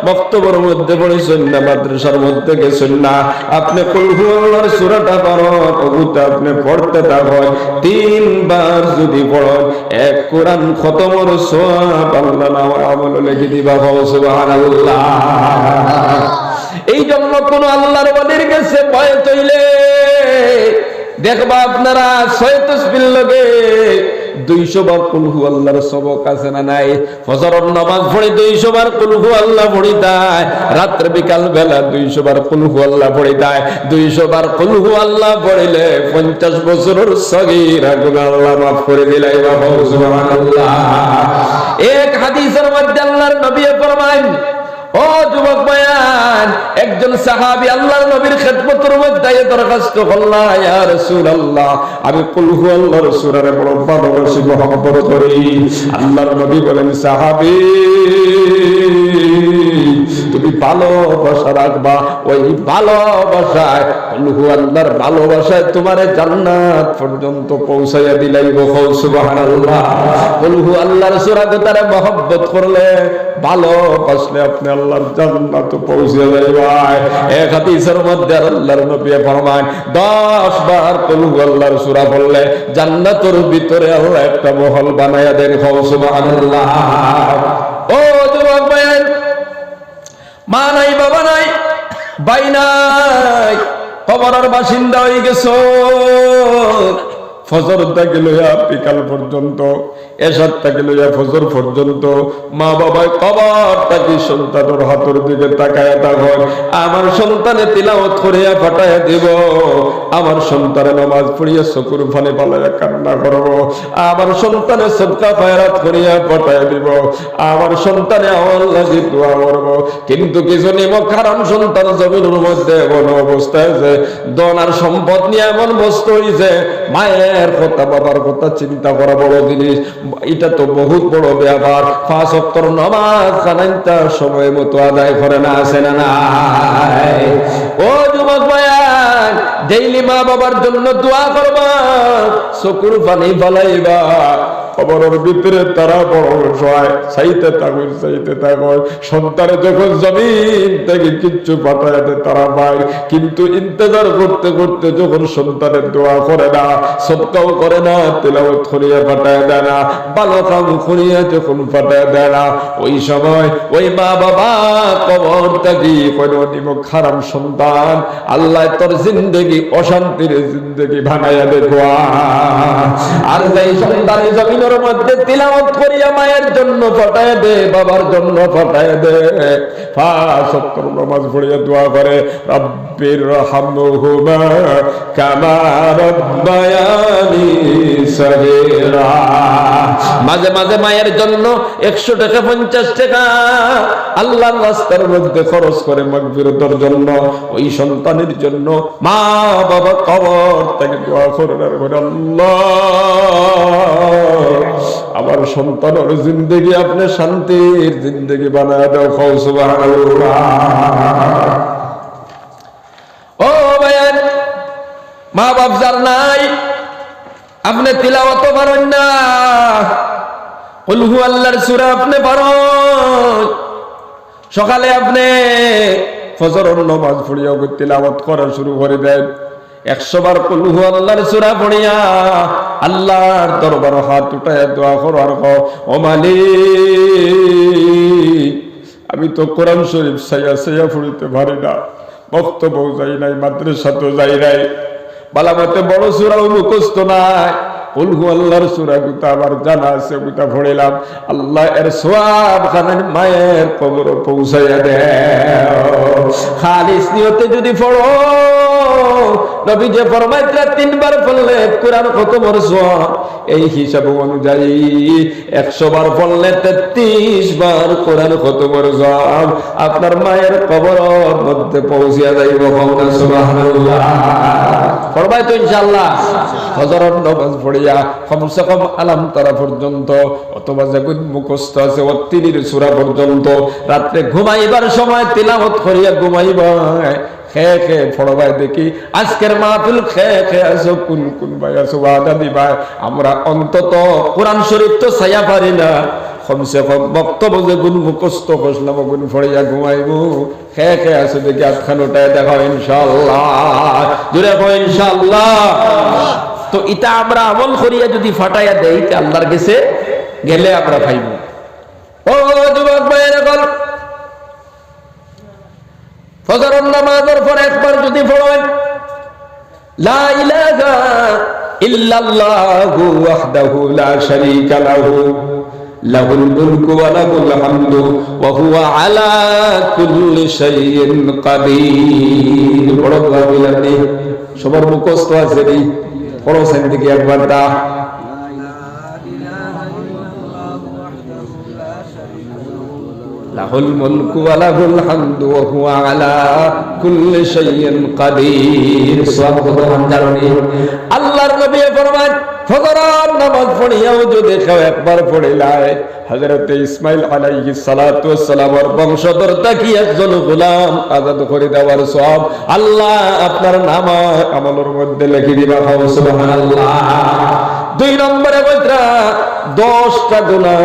বক্তব্যের মধ্যে পড়েছেন না, মাদ্রাসার মধ্যে গেছেন না, আপনি কুল হুয়াল্লাহর সূরাটা পড়ো, ওটা আপনি পড়তে থাকুন, 3 বার যদি পড়েন এক কোরআন খতমের সওয়াব আল্লাহ নামায় আমল লিখে দিবা। সুবহানাল্লাহ। এই জন্য কোন আল্লাহর ওয়ালির কাছে ভয় চইলে দেখবা আপনারা 6 তাসবিহ লগে 200 বার কুল হুয়াল্লাহর সবক আছে না নাই? ফজরের নামাজ পড়ে 200 বার কুল হুয়াল্লাহ পড়ি দেয়, রাত্রে বিকাল বেলা 200 বার কুল হুয়াল্লাহ পড়ি দেয়। 200 বার কুল হুয়াল্লাহ পড়িলে 50 বছরের সগীরা গুনাহ আল্লাহ মাফ করে দিলাই। বাবা সুবহানাল্লাহ। এক হাদিসের মধ্যে আল্লাহর নবী ফরমান, ও যুবক ভাইয়ান, একজন সাহাবী আল্লাহর নবীর খেদমতের মধ্যে দরখাস্ত করল, ইয়া রাসূলুল্লাহ, আমি কুল হুয়াল্লাহর সূরারে বড় ভালোবাসি, মহব্বত করি। আল্লাহর নবী বলেন, সাহাবী তুমি ভালোবাসা রাখবা, ওই ভালোবাসায় কুল হুয়াল্লাহর ভালোবাসায় তোমারে জান্নাত পর্যন্ত পৌঁছাইয়া দিলাইব। সুবহানাল্লাহ। কুল হুয়াল্লাহর সূরা তারে মহব্বত করলে, ভালোবাসলে আপনি আল্লাহর জান্নাত পৌঁছে যাবেন। এক হাদিসের মধ্যে আল্লাহর নবী ফরমান, 10 বার কুল হুয়াল্লাহর সূরা পড়লে জান্নাতের ভিতরে আল্লাহ একটা মহল বানায়া দেন। সুবহানাল্লাহ। ও যুবক ভাই, মা নাই, বাবা নাই, ভাই নাই, কবরের বাসিন্দা হয়ে গেছো, ফজর থেকে লইয়া বিকাল পর্যন্ত, এশার থেকে লইয়া ফজর পর্যন্ত মা বাবা কবর থেকে সন্তানের হাতের দিকে তাকায় থাকো। আমার সন্তানে তিলাওয়াত করিয়া পাঠাইয়া দিব, আমার সন্তানে নামাজ পড়িয়া চকুর ফানে পালাইয়া কান্না করব, আমার সন্তানে সদকা খয়রাত করিয়া পাঠাইয়া দিব, আমার সন্তানে আমার লাগি দোয়া করব। কিন্তু কিছু নিমক হারাম সন্তান জমিনের মধ্যে এমন অবস্থায় যে ধন আর সম্পদ নিয়ে এমন বস্তু হইছে, মায়ের কথা বাবার কথা চিন্তা করা বড় জিনিস, এটা তো বহুত বড় ব্যাপার। 5 ওয়াক্তের নামাজ খানাইতা সময় মতো আদায় করে না, আছে না নাই? ও যুবক ভাইয়ান, ডেইলি মা বাবার জন্য দোয়া করবা, চকুর পানি ফলাইবা, কবরের ভিতরে তারা বড় সহায়, চাইতে থাকুন চাইতে থাকুন। সন্তানে যখন জমিন থেকে কিচ্ছু পাঠাইতে তারা পায়, কিন্তু ইন্তজার করতে করতে যখন সন্তানের দোয়া করে না, সদকাও করে না, তিলাওয়াত করিয়া পাঠায় দেয় না, ভালো কাম করিয়া যখন পাঠায় দেয় না, ওই সময় ওই মা বাবা কবর থেকে কোনো নিমক হারাম সন্তান, আল্লাহ তোর জিন্দগি অশান্তির জিন্দগি বানায়া দেখো। আর যেই সন্তান জমিনের মধ্যে তিলাওয়াত করিয়া মায়ের জন্য ফাটায় দে, বাবার জন্য ফাটায় দে, 5 ওয়াক্ত নামাজ পড়িয়া দোয়া করে রব্বির রহমহুমা কামা রব্বায়ানি সগীরা। মাঝে মাঝে মায়ের জন্য 100 টাকা 50 টাকা আল্লাহর রাস্তার মধ্যে খরচ করে মাগফিরাতের জন্য। ওই সন্তানের জন্য মা বাবা কবর থেকে দোয়া করেন আর বলেন, আল্লাহ আমার সন্তানের জিন্দগি আপনি শান্তির জিন্দগি বানায় দাও। সুবহানাল্লাহ। ও ভাইয়ান, মা বাপ যার নাই, আপনি তিলাওয়াত পারেন না, কুল হু আল্লাহর সূরা আপনি পারেন, সকালে আপনি ফজরের নামাজ পড়িয়া তিলাওয়াত করা শুরু করে দেন, 100 বার কুল হু আল্লাহর সূরা পড়িয়া আল্লাহর দরবারে হাত উঠায় দোয়া করো আর কও, ও মালিক আমি তো কোরআন শরীফ সাইয়া সাইয়া পড়িতে পারি না, বক্তব্য যাই নাই, মাদ্রাসাতেও যাই নাই, বালামতে বড় সূরাও মুখস্থ নাই, কুল হু আল্লাহর সূরা গুতা আমার জানা আছে, গুতা পড়িলাম, আল্লাহ এর সওয়াব খানের মায়ের কবর পৌঁছাইয়া দেও। খালিস নিয়তে যদি পড়ো, নবী যে ফরমাইলেন 3 বার পড়লে কোরআন খতমের সওয়াব, এই হিসাব অনুযায়ী 100 বার পড়লে 33 বার কোরআন খতমের সওয়াব আপনার মায়ের কবরের মধ্যে পৌঁছিয়া যাইব। সুবহানাল্লাহ। পড়বাই তো ইনশাআল্লাহ। ফজরের নামাজ পড়িয়া কমসে কম আলাম তারা পর্যন্ত, অথবা যেগুন মুখস্থ আছে অত্তিরির সূরা পর্যন্ত, রাত্রে ঘুমাইবার সময় তিলাওয়াত করিয়া ঘুমাইবা। খেয়ে খেয়ে পড়বাই দেখি আজকের মাহফিল খেয়ে খেয়ে আসো, কোন কোন ভাই আসো ওয়াদা দিবা, আমরা অন্তত কোরআন শরীফ তো ছায়া পারি না, কমসে কম বক্তব্য যেগুন মুখস্থ করলাম ওগুন পড়িয়া ঘুমাইবো। খেয়ে খেয়ে আসো দেখি আটখান ওটায় দেখা ইনশাআল্লাহ। জুড়ে কো ইনশাআল্লাহ। তো এটা আমরা আমল করিয়া যদি ফাটাইয়া দেই, আল্লাহর কাছে গেলে আমরা পাইব। ও যুবক ভাইয়েরা, বল ফজরের নামাজের পর একবার যদি পড়েন লা ইলাহা ইল্লাল্লাহু ওয়াহদাহু লা শারীকা লাহু লাহুল মুলকু ওয়া লাহুল হামদু ওয়া হুয়া আলা কুল্লি শাইইন কাদির। বড় ভাবিলানি সবার মুখস্থ আছে রে, পড়ছেন দিকে একবার দা। লাহুল মুলকু ওয়া লাহুল হামদু ওয়া হুয়া আলা কুল্লি শাইইন কাদির। আল্লাহর নবী ফরমান, ফজরের নামাজ পড়িয়াও যদি কেউ একবার পড়িলায়, হযরত ইসমাঈল আলাইহিস সালাতু ওয়াস সালামের বংশধর তাকি একজন গোলাম আজাদ করে দেওয়ার সওয়াব আল্লাহ আপনার নামা আমলের মধ্যে লিখে দিবা। সুবহানাল্লাহ। 2 নম্বরে বলরা 10টা গুনাহ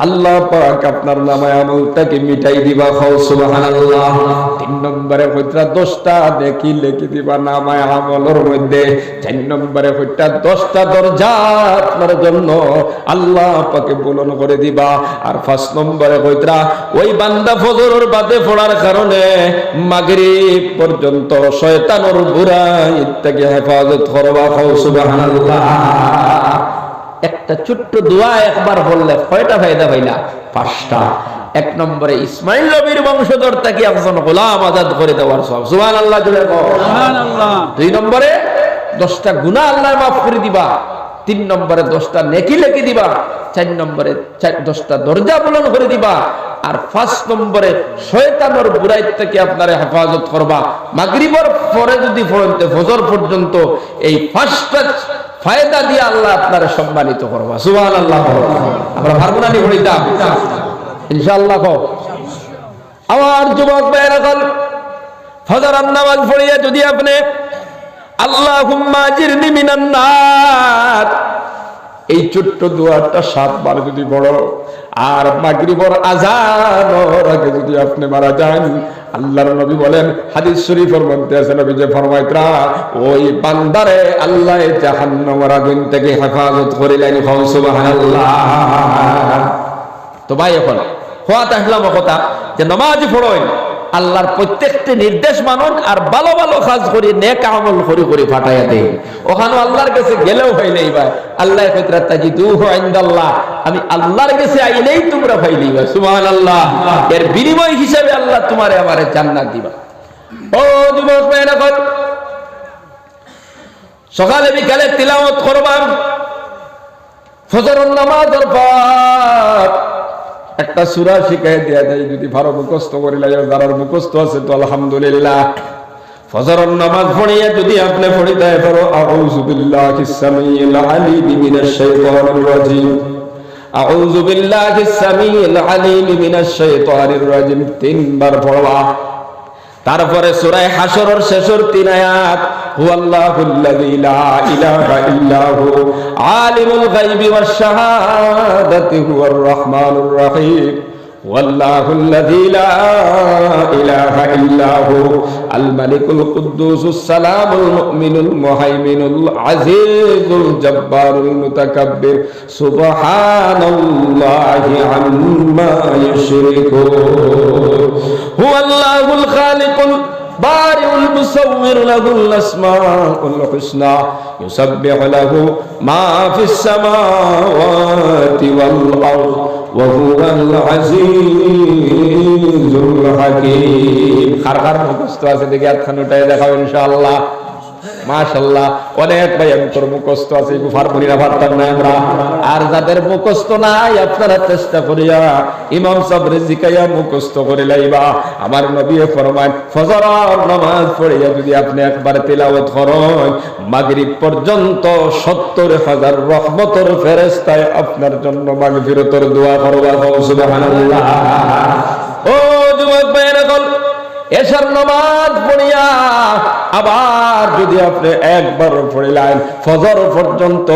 আল্লাহ পাক আপনার নামায় আমলটাকে মিটাই দিবা। সুবহানাল্লাহ। 3 নম্বরে বলরা 10টা নেকি লিখে দিবা নামায় আমলের মধ্যে। 4 নম্বরে বলরা 10টা দরজা আপনার জন্য আল্লাহ পাকে বুলন্দ করে দিবা। আর 5 নম্বরে বলরা ওই বান্দা ফজরের বাদে পড়ার কারণে মাগরিব পর্যন্ত শয়তানের বুরাই থেকে হেফাজত করবা। সুবহানাল্লাহ। একটা ছোট্ট দোয়া একবার বললে কয়টা ফায়দা পাইলা? 5টা। 1 নম্বরে ইসমাঈল নবীর বংশধর থেকে একজন গোলাম আজাদ করে দেওয়ার সওয়াব। সুবহানাল্লাহ। সুবহানাল্লাহ। 2 নম্বরে 10টা গুনাহ আল্লাহ মাফ করে দিবা। 3 নম্বরে 10টা নেকি লিখে দিবা। 4 নম্বরে 10টা দরজা বুলন্দ করে দিবা। আর 5 নম্বরে শয়তানের বুরাই থেকে আপনারা হেফাজত করবা। মাগরিবের পরে যদি পড়তে ফজর পর্যন্ত এই 5টা ফায়দা দিয়ে আল্লাহ আপনারা সম্মানিত করবা। সুবহানাল্লাহ। আমরা পারবো না নি পড়িতাম ইনশাআল্লাহ। আমার যুবক ভাইরা, ফজরের নামাজ পড়িয়া যদি আপনি আল্লাহুম্মা আজিরনি মিনান নার এই ছোট্ট দোয়াটা 7 বার যদি পড়ো, আর মাগরিবের আযানের আগে যদি আপনি মারা যান, আল্লাহর নবী বলেন, হাদিস শরীফের মধ্যে আছে, নবী যে ফরমাইতরা ওই বান্দারে আল্লাহ জাহান্নামের আগুন থেকে হেফাজত করিলেন। সুবহানাল্লাহ। তো ভাই এখন হওয়াত আসলাম কথা যে নামাজ পড়েন আল্লাহর প্রত্যেকটি নির্দেশ মানুন আর ভালো ভালো কাজ করি নেক আমল করি ফাটাইয়া দেই ওখানে আল্লাহর কাছে গেলেও হইলেই ভাই আল্লাহ কইতরা তাজিদুহু ইনদাল্লাহ আমি আল্লাহর কাছে আইলেই তোমরা পাইলেই ভাই সুবহানাল্লাহ এর বিনিময় হিসাবে আল্লাহ তোমারে আমারে জান্নাত দিবা ও যুবক ভাইরা কর সকালে বিকালে তিলাওয়াত করবা ফজরের নামাজের পর একটা সূরা শিখাই দেয়া যায় যদি ভালো মুখস্থ করিলা যারা মুখস্থ আছে তো আলহামদুলিল্লাহ ফজরের নামাজ পড়িয়া যদি আপনি পড়িতে পারো আউযু বিল্লাহিস সামিউল আলিম মিনাশ শাইতানির রাজিম আউযু বিল্লাহিস সামিউল আলিম মিনাশ শাইতানির রাজিম তিনবার পড়বা তারপরে সূরা হাশরের শেষের 3 আয়াত হুয়াল্লাহুল্লাযী লা ইলাহা ইল্লাহু আলিমুল গায়বি ওয়াশ শাহাদাতি হুয়ার রাহমানুর রহিম ওয়াল্লাহুল্লাযী লা ইলাহা ইল্লাহু আল মালিকুল কুদ্দুসুস সালামুল মুমিনুল মুহাইমিনুল আজিজুল জব্বারুল মুতাকাব্বির সুবহানাল্লাহি আম্মা ইউশরিকুন হুয়াল্লাহুল খালিকুল বারিউল মুসাওবির লাহুল আসমাউল হুসনা ইউসাব্বিহু লাহু মা ফিস সামাওয়াতি ওয়াল আরদ ওয়া হুয়াল আজিজুল হাকীম খারখার মুখস্থ আছে দেখি আটখান উঠায় দেখাও ইনশাআল্লাহ মাশাআল্লাহ অনেক ভাই তোর মুখস্থ আছে গুফার পড়িনা পারতাম না আমরা আর যাদের মুখস্থ নাই আপনারা চেষ্টা করিয়া ইমাম সাহেব রিজিকায়া মুখস্থ করে লাইবা আমার নবী ফরমান ফজরের নামাজ পড়িয়া যদি আপনি একবার তিলাওয়াত করেন মাগরিব পর্যন্ত ৭০,০০০ রহমতের ফেরেশতায় আপনার জন্য মাগফিরাতের দোয়া করবা সুবহানাল্লাহ ও যুবক ভাইরা এশার নামাজ পড়িয়া আবার যদি আপনি একবার পড়িলেন ফজর পর্যন্ত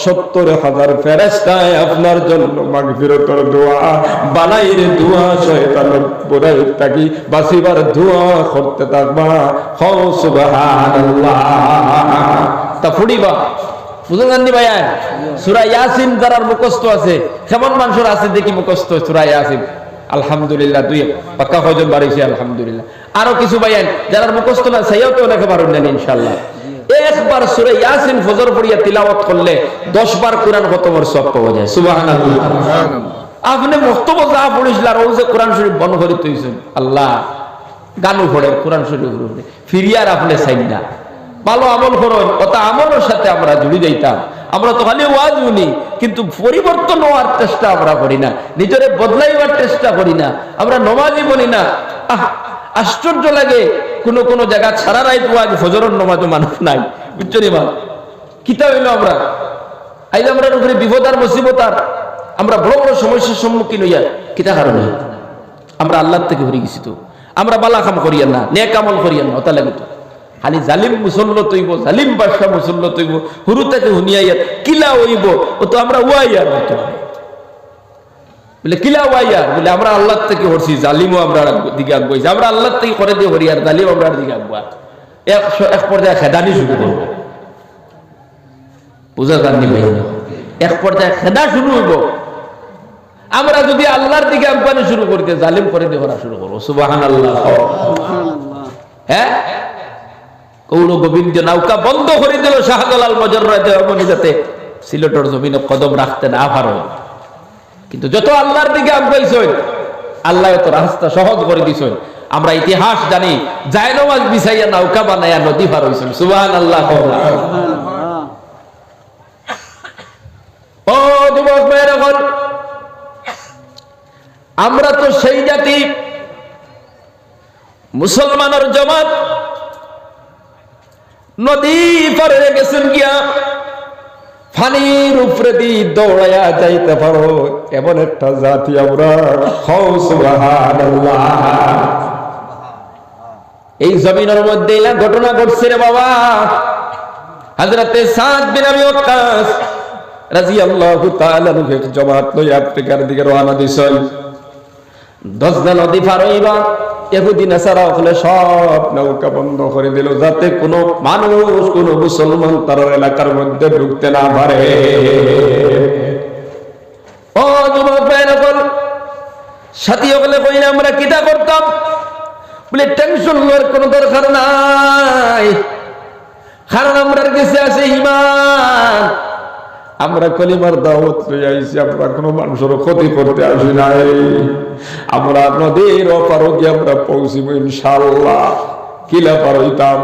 ৭০,০০০ ফেরেশতায় আপনার জন্য মাগফিরাতের দোয়া বানাইর দোয়া শয়তানের বুরাই থাকি বাঁচিবার দোয়া করতে থাকবা সুবহানাল্লাহ তা পড়িবা বুঝলেন ভাইয়া সূরা ইয়াসিন যারা মুখস্থ আছে কেমন মানুষের আছে দেখি মুখস্থ সূরা ইয়াসিন আলহামদুলিল্লাহ দুই পাক্কা কয়জন বাড়িছে আলহামদুলিল্লাহ আরো কিছু ভাইয়ান যারা মুখস্থ না সেইও তো লেখা পারবেন না ইনশাআল্লাহ একবার সূরা ইয়াসিন ফজর পড়িয়া তিলাওয়াত করলে 10 বার কোরআন খতমের সওয়াব পাওয়া যায় সুবহানাল্লাহ আপনি মুক্তব যা পড়িছিলেন আর ওই যে কোরআন শরীফ বন্ধ করে তুইছেন আল্লাহ গানও পড়ে কোরআন শরীফ পড়ে ফিরিয়ার আপনি চাই না ভালো আমল করেন ওটা আমলের সাথে আমরা জুড়ে যাইতাম আমরা তো খালি ওয়াজ শুনি কিন্তু পরিবর্তন হওয়ার চেষ্টা আমরা করি না নিজেরে বদলাইবার চেষ্টা করি না আমরা নামাজি বলি না আশ্চর্য লাগে কোন কোন জায়গা ছাড়া রাইত ওয়াজ ফজরের নামাজও মানুষ নাই বুঝছো নি মা কিতা হইলো আমরা আইজ আমরা উপরে বিপদ আর মুসিবত আর আমরা বড় বড় সমস্যার সম্মুখীন হইয়া কিতা কারণে আমরা আল্লাহর থেকে হরে গেছি তো আমরা বালা কাম করিয়া না নেক আমল করিয়া না ওটা লাগে তো খালি জালিম মুসল্লত হইব জালিম বাদশা মুসল্লত হইব হুরু থেকে হুনিয়াইয়া কিলা হইব ও তো আমরা ওয়াইয়ার মতো বলে কিলা ওয়াইয়ার বলে আমরা আল্লাহ থেকে হরছি জালিমও আমরা দিকে আগুয়াইছি আমরা আল্লাহ থেকে করে দিয়ে হরিয়ার জালিম আমরা দিকে আগুয়া এক পর্যায়ে খেদানি শুরু করব বুঝা জানি ভাই এক পর্যায়ে খেদা শুরু হইব আমরা যদি আল্লাহর দিকে আগুয়ানি শুরু করি জালিম করে দিয়ে করা শুরু করবো সুবহানাল্লাহ হ্যাঁ কৌর গোবিন্দ নৌকা বন্ধ করে দিল শাহজালাল মজররাতে যাতে সিলেটের জমিনে কদম রাখতে না পারো কিন্তু যত আল্লাহর দিকে আগাইছেন আল্লাহ তো রাস্তা সহজ করে দিছেন আমরা ইতিহাস জানি জায়নামাজ বিছাইয়া নৌকা বানাইয়া নদী পার হইছেন সুবহানাল্লাহ ও যুবক ভাইরা আমরা তো সেই জাতি মুসলমানের জামাত নদী পারে গেছেন গিয়া পানির উপরে দিয়ে দৌড়াইয়া যাইতে পারো এমন একটা জাতি আমরা সুবহানাল্লাহ এই জমিনের মধ্যে এই ঘটনা ঘটছে রে বাবা হযরতে সাদ বিন আবি ওয়াক্কাস রাদিয়াল্লাহু তাআলা রুহে জামাত লই আফ্রিকার দিকে রওনা দিছেন 10 নদী পার হইবা ইহুদি নাসারা ওখানে সব নৌকা বন্ধ করে দিল যাতে কোনো মানুষ কোনো মুসলমান তার এলাকার মধ্যে ঢুকতে না পারে ও যুবক ভাইরা সাথী হলে কইলে আমরা কিটা করতাম বলে টেনশন লওয়ার কোনো দরকার নাই, কারণ আমরা কাছে আছে ঈমান। আমরা কলিমার দাওয়াত লইয়া আইছি, আমরা কোনো মানুষের ক্ষতি করতে আসি নাই। আমরা নদীর ওপারে গিয়ে আমরা পৌঁছিব ইনশাআল্লাহ। কিলা পার হইতাম।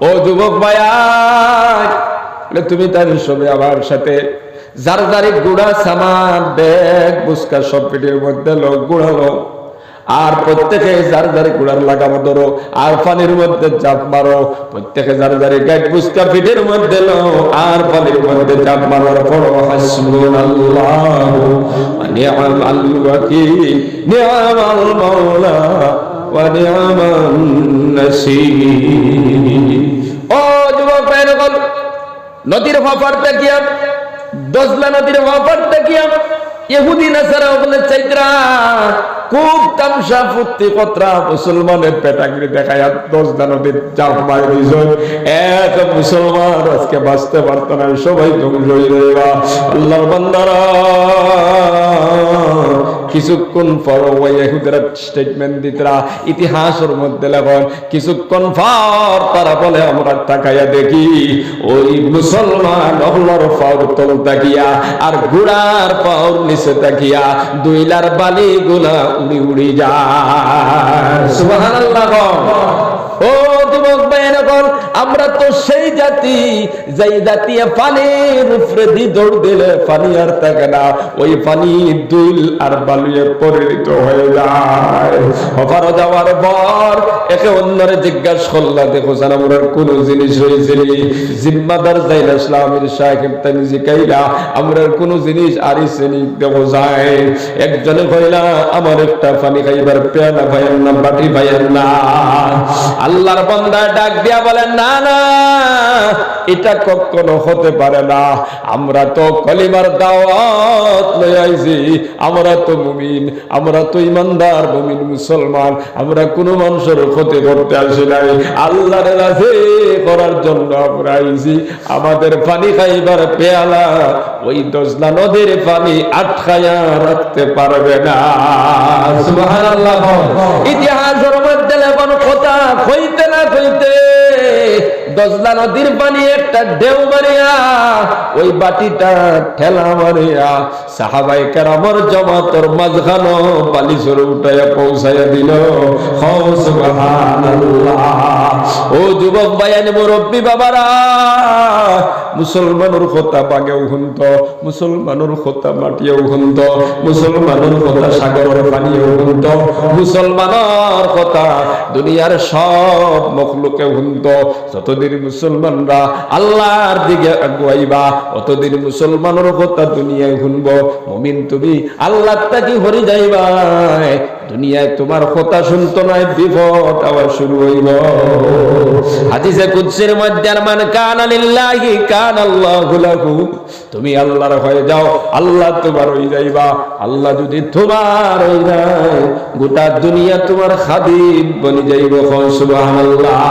ও যুবক ভাইয়া, তুমি তার সবে আমার সাথে যার যারে গুড়া সামান ব্যাগ বুসকা সব পেটের মধ্যে লোক গুড়ালো, আর প্রত্যেকে যার যারে গুড়ার লাগামো ধরো, আর পানির মধ্যে চাপ মারো। প্রত্যেকে যার যারে গাইড বুসকা পিঠের মধ্যে লো, আর পানির মধ্যে চাপ মারার পড়ো হাসবুনাল্লাহু ওয়া নি'মাল ওয়াকিল, নি'মাল মাওলা ওয়া নি'মান নাসীর। ও যুবক ভাইরা, নদীর ফাফারটা কিয়া, দজলা নদীর ফাফারটা কিয়া ইহুদি নাসারা ওগুলো চাইতরা খুব তামসা ফুর্তি কতরা মুসলমানের পেটাগিরি দেখায় দজলা নদীর জাল মারি দিছ। এত মুসলমান আজকে বাঁচতে পারত না, সবাই ধ্বংস হয়ে যাইবা। আল্লাহর বান্দারা কিছুক্ষণ পর ওই ইহুদিরা স্টেটমেন্ট দিতরা, ইতিহাসের মধ্যে লেখন কিছুক্ষণ পর তারা বলে আমরা তাকাইয়া দেখি ওই মুসলমান আল্লাহর পাওর তল তাকিয়া আর ঘোড়ার পাওর নিচে তাকিয়া দুইলার বালি গুলা উড়ি উড়ি যায়। সুবহানাল্লাহ। ও যুবক ভাইয়েরা, আমরা তো সেই জাতি যেই জাতি পানির উপরে দিয়ে দৌড় দিলে পানি আর থাকে না, ওই পানি দুল আর বালুয়ে পরিণত হয়ে যায়। ওপারে যাওয়ার পর একে অন্যরে জিজ্ঞাসা করলা, দেখো জান আমরা কোন জিনিস হয়েছিল, জিম্মাদার যাইলা ইসলামের সাহেব তাই জিকাইলা আমরা কোন জিনিস আরিসেনি দেখো যায়। একজনে কইলা আমার একটা পানি খাইবার পেয়ালা ভাইয়ের না, বাটি ভাইয়ের না। আল্লাহর বান্দা ডাক দিয়া বলেন, না না, এটা কখনো হতে পারে না। আমরা তো কলিমার দাওয়াত লই আইছি, আমরা তো মুমিন, আমরা তো ইমানদার মুমিন মুসলমান, আমরা কোনো মানুষের ক্ষতি করতে আসি নাই, আল্লাহর রাজি করার জন্য আমরা আইছি। আমাদের পানি খাইবার পেয়ালা ওই দজলা নদীর পানি আটকায়া রাখতে পারবে না। সুবহানাল্লাহ। ইতিহাসের মধ্যে লেখন কথা কইতে না কইতে দজলা নদীর পানি একটা ঢেউ মারিয়া ওই বাটিটা ঠেলা মারিয়া সাহাবায়ে কেরামের জামাতের মাঝখানে বালিশের উঠাইয়া পৌঁছাইয়া দিল। সুবহানাল্লাহ। ও যুবক ভাইয়ানি মুরব্বী বাবারা, মুসলমানের কথা বাগেও শুনত, মুসলমানের কথা মাটিয়েও শুনত, মুসলমানের কথা সাগরের পানিও শুনত, মুসলমানের কথা দুনিয়ার সব মখলুকে শুনত। যতদিন মুসলমানরা আল্লাহর দিকে আগুয়াইবা অতদিন মুসলমানের কথা দুনিয়ায় শুনব। মুমিন তুমি আল্লাহ তাকি হরি যাইবা, দুনিয়ায় তোমার কথা শুনতো না, বিপদ আবার শুরু হইব। হাদিসে কুদসির মধ্যে মান কানা লিল্লাহি কানা আল্লাহু লাহু, তুমি আল্লাহর হয়ে যাও আল্লাহ তোমার হয়ে যাইবা। আল্লাহ যদি তোমার হয়ে যায় গোটা দুনিয়া তোমার খাদিম বনি যাইব। সুবহানাল্লাহ।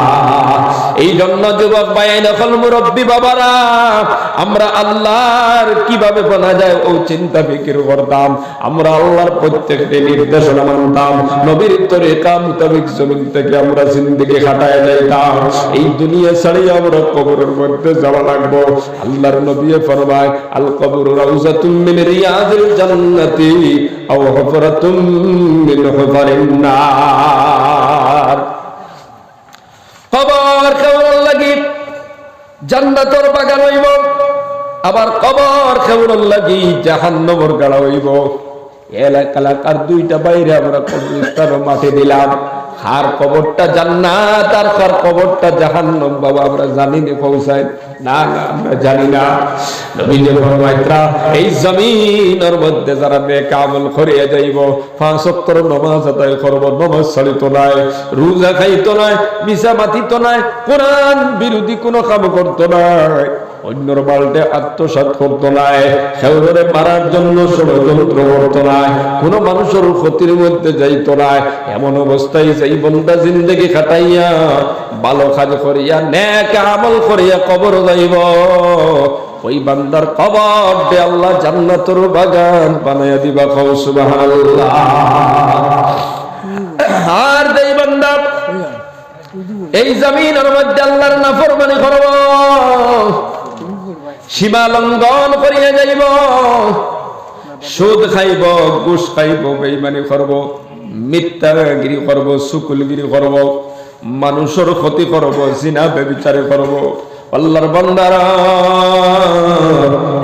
এই জন্য যুবক ভাই নকল মুরব্বী বাবারা, আমরা আল্লাহর কিভাবে বনা যায় ও চিন্তা ফিকির করতাম। আমরা আল্লাহর প্রত্যেকটি নির্দেশনা মানতাম, নবীর তরিকা মোতাবেক জমিন থেকে আমরা জিন্দেগি কাটায় যাইতাম। এই দুনিয়া ছাড়িয়ে আমরা কবরের মধ্যে যাওয়া লাগবো। আল্লাহর নবী ফরমায়, আল কবর রাউজাতুম মিন রিয়াজিল জান্নাতি আও হুফরাতুম মিন হুফারিন নার। কবর কেমন লাগি জান্নাতের বাগান হইব, আবার কবর কেমন লাগি জাহান্নামের গাড়া হইব। এলাকার দুইটা বাইরে আমরা কবরস্থান মাঠে দিলাম, আর কবরটা জান্নাত আর কার কবরটা জাহান্নাম। বাবা আমরা জানি না, পৌঁছায় না, আমরা জানি না। নবীজি ফরমাইতরা, এই জমিনের মধ্যে যারা নেক আমল করিয়া যাইব, 5 ওয়াক্তের নামাজ আদায় করব, নামাজ ছাড়িত নাই, রোজা খাইতো নাই, মিছা মাতিত নাই, কোরআন বিরোধী কোনো কাম করতো নাই, অন্যর বালটে আত্মসাৎ করতো নাই, খেউরে মারার জন্য ষড়যন্ত্র করতো নাই, কোনো মানুষের ক্ষতির মধ্যে যাইতো নাই। এমন অবস্থায় যেই বান্দা জিন্দেগি কাটাইয়া ভালো কাজ করিয়া নেক আমল করিয়া কবর যাইব, ওই বান্দার কবর দে আল্লাহ জান্নাতের বাগান বানাইয়া দিবা। সুবহানাল্লাহ। আর যেই বান্দা এই জমিনের মধ্যে আল্লাহর নাফরমানি করব, সীমা লঙ্ঘন করিয়া যাইব, সুদ খাইব, ঘুষ খাইব, বেঈমানি করব, মিথ্যাগিরি করব, সুকুলগিরি করব, মানুষের ক্ষতি করব, জিনা ব্যভিচার করব। আল্লাহর বান্দারা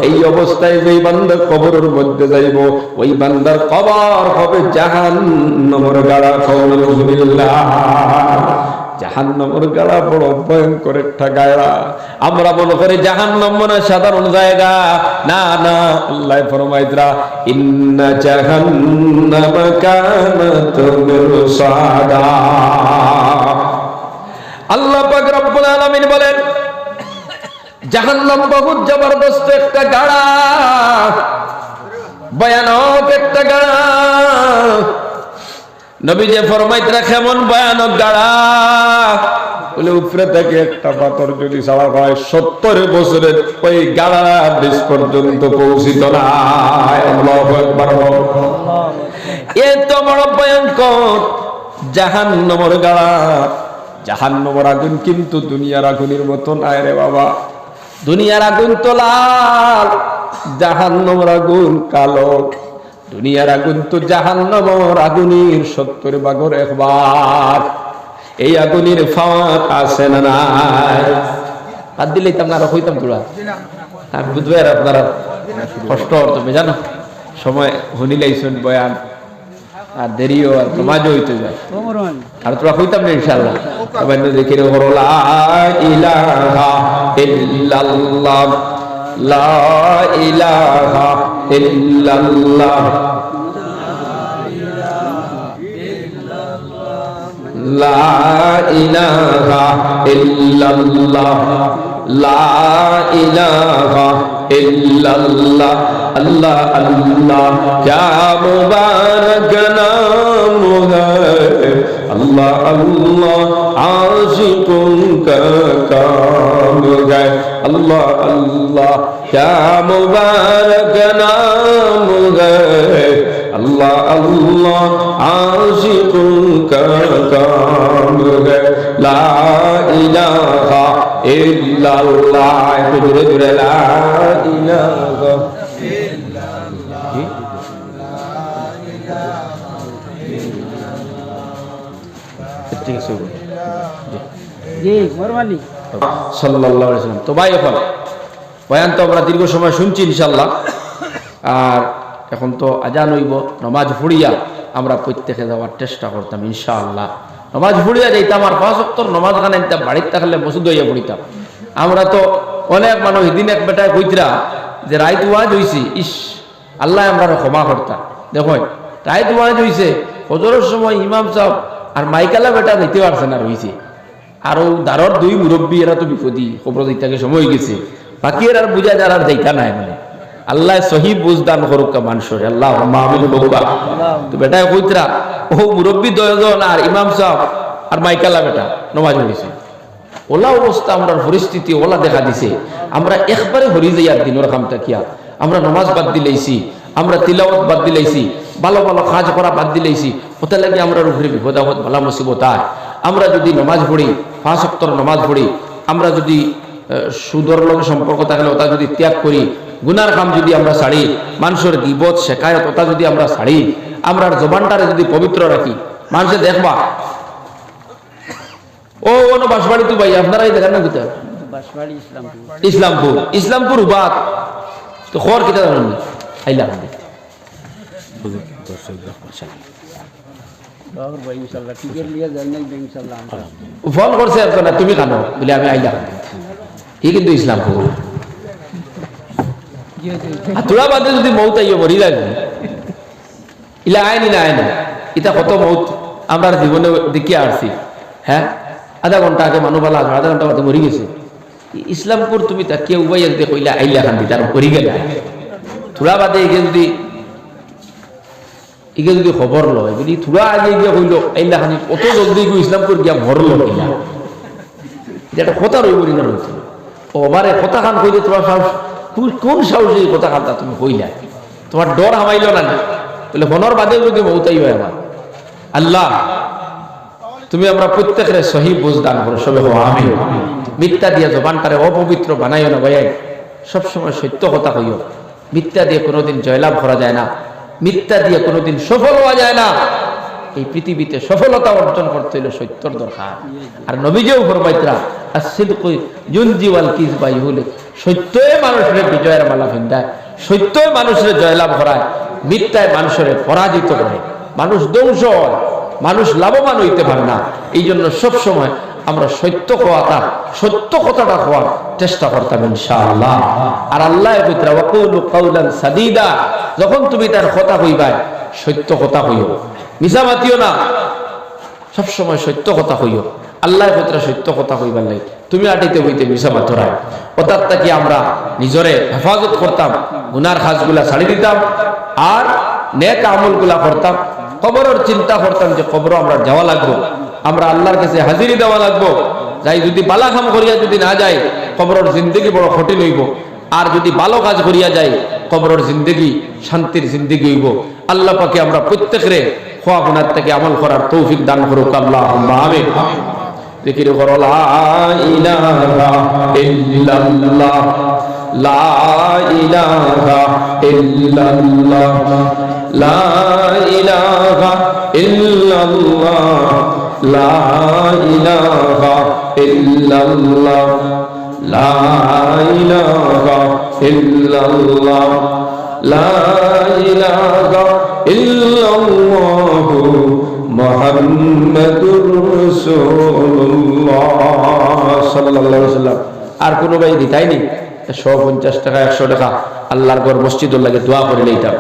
এই অবস্থায় যেই বান্দা কবরের মধ্যে যাইব, ওই বান্দার কবর হবে জাহান্নামের গাড়া। নাউযুবিল্লাহ। জাহান্নামের গাড়া বড় ভয়ঙ্কর একটা গাড়া। আমরা মনে করি জাহান্নাম মানে সাধারণ জায়গা, না না, আল্লাহ ফরমাইতরা ইন্না জাহান্নামা কানাত মিরসাদা। আল্লাহ পাক রব্বুল আলামিন বলেন জাহান্নাম বহুত জবরদস্ত একটা গাড়া, ভয়ানক একটা গাড়া। নবী যে ফরমাইতরা কেমন ভয়ানক গাড়া, বলে উপরে থেকে একটা পাথর যদি ছাড়া হয় 70 বছরের ওই গাড়া বেশ পর্যন্ত পৌঁছিত না। আল্লাহু আকবার। এত বড় ভয়ঙ্কর জাহান্নামের গাড়া। জাহান্নামের আগুন কিন্তু দুনিয়ার আগুনের মতো নাই রে বাবা। দুনিয়ার আগুন তো লাল, জাহান্নামের আগুন কালো। দুনিয়ার আগুন তো জাহান্নামের আগুনের 70 ভাগের 1 ভাগ। এই আগুনের ফাওয়াত আছে না নাই? বাদ দিলেই তো আপনারা হইতাম তোরা, আমি বুঝবে আর আপনারা কষ্ট তুমি জানো। সময় হনিলাইছেন বয়ান আর দেরিও আর সমাজও হইতে যায়, আর তোরা হইতাম না ইনশাআল্লাহ। এবার দেখি রে লা ইলাহা ইল্লাল্লাহ, লা ইলাহা ইল্লাল্লাহ, লা ইলাহা ইল্লাল্লাহ, লা ইলাহা ইল্লাল্লাহ। अल्लाह अल्लाह क्या मुबारक नाम है, अल्लाह अल्लाह आशिकों का काम है। अल्लाह अल्लाह क्या मुबारक नाम है, अल्लाह अल्लाह आशिकों का काम है। ला इलाहा इल्लल्लाह, जुरे जुरे ला इलाहा সাল্লাল্লাহু আলাইহি ওয়াসাল্লাম। তো ভাই এখন বয়ান তো আমরা দীর্ঘ সময় শুনছি ইনশাআল্লাহ, আর এখন তো আজান হইব, নামাজ পড়িয়া আমরা প্রত্যেকে যাওয়ার চেষ্টা করতাম ইনশাআল্লাহ। নামাজ পড়িয়া যাইতাম, আর 5 ওয়াক্ত নামাজ গান আনতাম, বাড়িতে থাকলে মসজিদ হইয়া পড়িতাম। আমরা তো অনেক মানুষ এদিন এক বেটায় কইতরা যে রাইত ওয়াজ হইছে, ইস আল্লাহ আমরা ক্ষমা করতাম। দেখো রাইত ওয়াজ হইছে, ফজরের সময় ইমাম সাহেব আর মাইকালা বেটা দিতে পারছে না রইছে, আর ও দারর 2 মুরব্বী, এরা তো বিপদী, খবর দিতে সময় গেছে, বাকি এর আর বুঝা যার আর যাইতা নাই। মানে আল্লাহ সহি বুঝদান করুক মানুষের, আল্লাহ মাহমিল বউবা। তো বেটায় কইতরা ও মুরব্বী 2 জন আর ইমাম সাহেব আর মাইকালা বেটা নামাজ পড়িছে। ওলা অবস্থা, আমরা পরিস্থিতি ওলা দেখা দিছে। আমরা একবারে হরি যাই আর দিনের কামটা কিয়া, আমরা নামাজ বাদ দিলাইছি, আমরা তিলাওয়াত বাদ দিলাইছি, ভালো ভালো কাজ করা বাদ দিলাইছি। ওটা লাগে আমরা উপরে বিপদ আপদ ভালা মুসিবত আয়। আমরা যদি নামাজ পড়ি, 5 ওয়াক্ত নামাজ পড়ি, আমরা যদি সুদর লগে সম্পর্ক থাকলে ওটা যদি ত্যাগ করি, গুনার কাম যদি আমরা ছাড়ি, মানুষের গীবত শেখায়ত ওটা যদি আমরা ছাড়ি, আমরা জবানটারে যদি পবিত্র রাখি, মানুষে দেখবা ও কোনো বাসবাড়ি তো ভাই আপনারাই দেখেন না কোথায়? ইসলামপুর, ইসলামপুর উবাদ তো খবর কিতা জানেন? আইলা ফোন করছে না, তুমি কানো বলে আমি আইলা ই কিন্তু ইসলামপুর। তোরা বাদে যদি মৌত আইয় মরি লাগবে, ইলা আইনি না আইনি, ইটা কত মৌত আমরা জীবনে দেখিয়ে আসছি। হ্যাঁ, আধা ঘন্টা আগে মানুষ ভালো আধা ঘন্টা বাদে মরি গেছে। ইসলামপুর তুমি তা কেউ উবাই একদিকে কইলা আইলা খান্দি তার করি গেলে থোড়া বাদে এগে যদি খবর লয় যদি থোড়া আগে গিয়ে কইল আইলা খানি কত জলদি গিয়ে ইসলামপুর গিয়া ভরল কিনা, এটা কথা রইব না রয়েছে। ওবারে কথা খান কইলে তোমার সাহস, কোন সাহসে কথা খানটা তুমি কইলা? তোমার ডর হামাইল না বলে মনের বাদে যদি মৌতাই হয় আমার। আল্লাহ তুমি আমরা প্রত্যেকের সহি বুঝ দান করো, সবে হো আমিন। মিথ্যা দিয়ে জবানটারে অপবিত্র বানাইও না ভাই, সবসময় সত্য কথা কইও। মিথ্যা দিয়ে কোনোদিন জয়লাভ করা যায় না, মিথ্যা দিয়ে কোনোদিন সফল হওয়া যায় না। এই পৃথিবীতে সফলতা অর্জন করতে হলে সত্যর দরকার। আর নবীজিও ফরমাইতরা আসিদকু ইউনজি ওয়াল কিযবা ইউহলিক, সত্যই মানুষের বিজয়ের মালা ভিন্দায়, সত্যই মানুষের জয়লাভ করায়, মিথ্যায় মানুষের পরাজিত করে। মানুষ ধ্বংস হয়, মানুষ লাভবান হইতে পারে না। এই জন্য সবসময় আমরা সত্য কথাটা হওয়ার চেষ্টা করতাম ইনশাআল্লাহ। আর আল্লাহ কইতরা ওয়াকুলু কাওলান সাদীদা, যখন তুমি তার কথা কইবা সত্য কথা কইও, মিছা মাতিও না, সবসময় সত্য কথা কইও। আল্লাহ কইতরা সত্য কথা কইবার লাগে, তুমি আটিতে হইতে মিছা মাতরায়। অর্থাৎ কি আমরা নিজরে হেফাজত করতাম, গুনার কাজগুলা ছাড়ি দিতাম, আর নেক আমলগুলা করতাম। কবরের চিন্তা করতাম যে কবর আমরা যাওয়া লাগবো, আমরা আল্লাহর কাছে হাজিরি দেওয়া লাগবো। যাই যদি বালা কাম করিয়া যদি না যায়, কবরের জিন্দগি বড় কঠিন হইব। আর যদি ভালো কাজ করিয়া যায়, কবরের জিন্দগি শান্তির জিন্দগি হইব। আল্লাহ পাকে আমরা প্রত্যেকরে খোয়া গুনার থেকে আমল করার তৌফিক দান করুক আল্লাহুম্মা আমিন। জিকির করো লা ইলাহা ইল্লাল্লাহ, লা ইলাহা ইল্লাল্লাহ, লা ইলাহা ইল্লাল্লাহ, লা ইলাহা ইল্লাল্লাহ, লা ইলাহা ইল্লাল্লাহ, লা ইলাহা ইল্লাল্লাহ মুহাম্মাদুর রাসূলুল্লাহ সাল্লাল্লাহু আলাইহি ওয়াসাল্লাম। আর কোনো ভাই দিতাইনি 150 টাকা 100 টাকা আল্লাহর ঘর মসজিদের লাগে দোয়া করে লইতাম।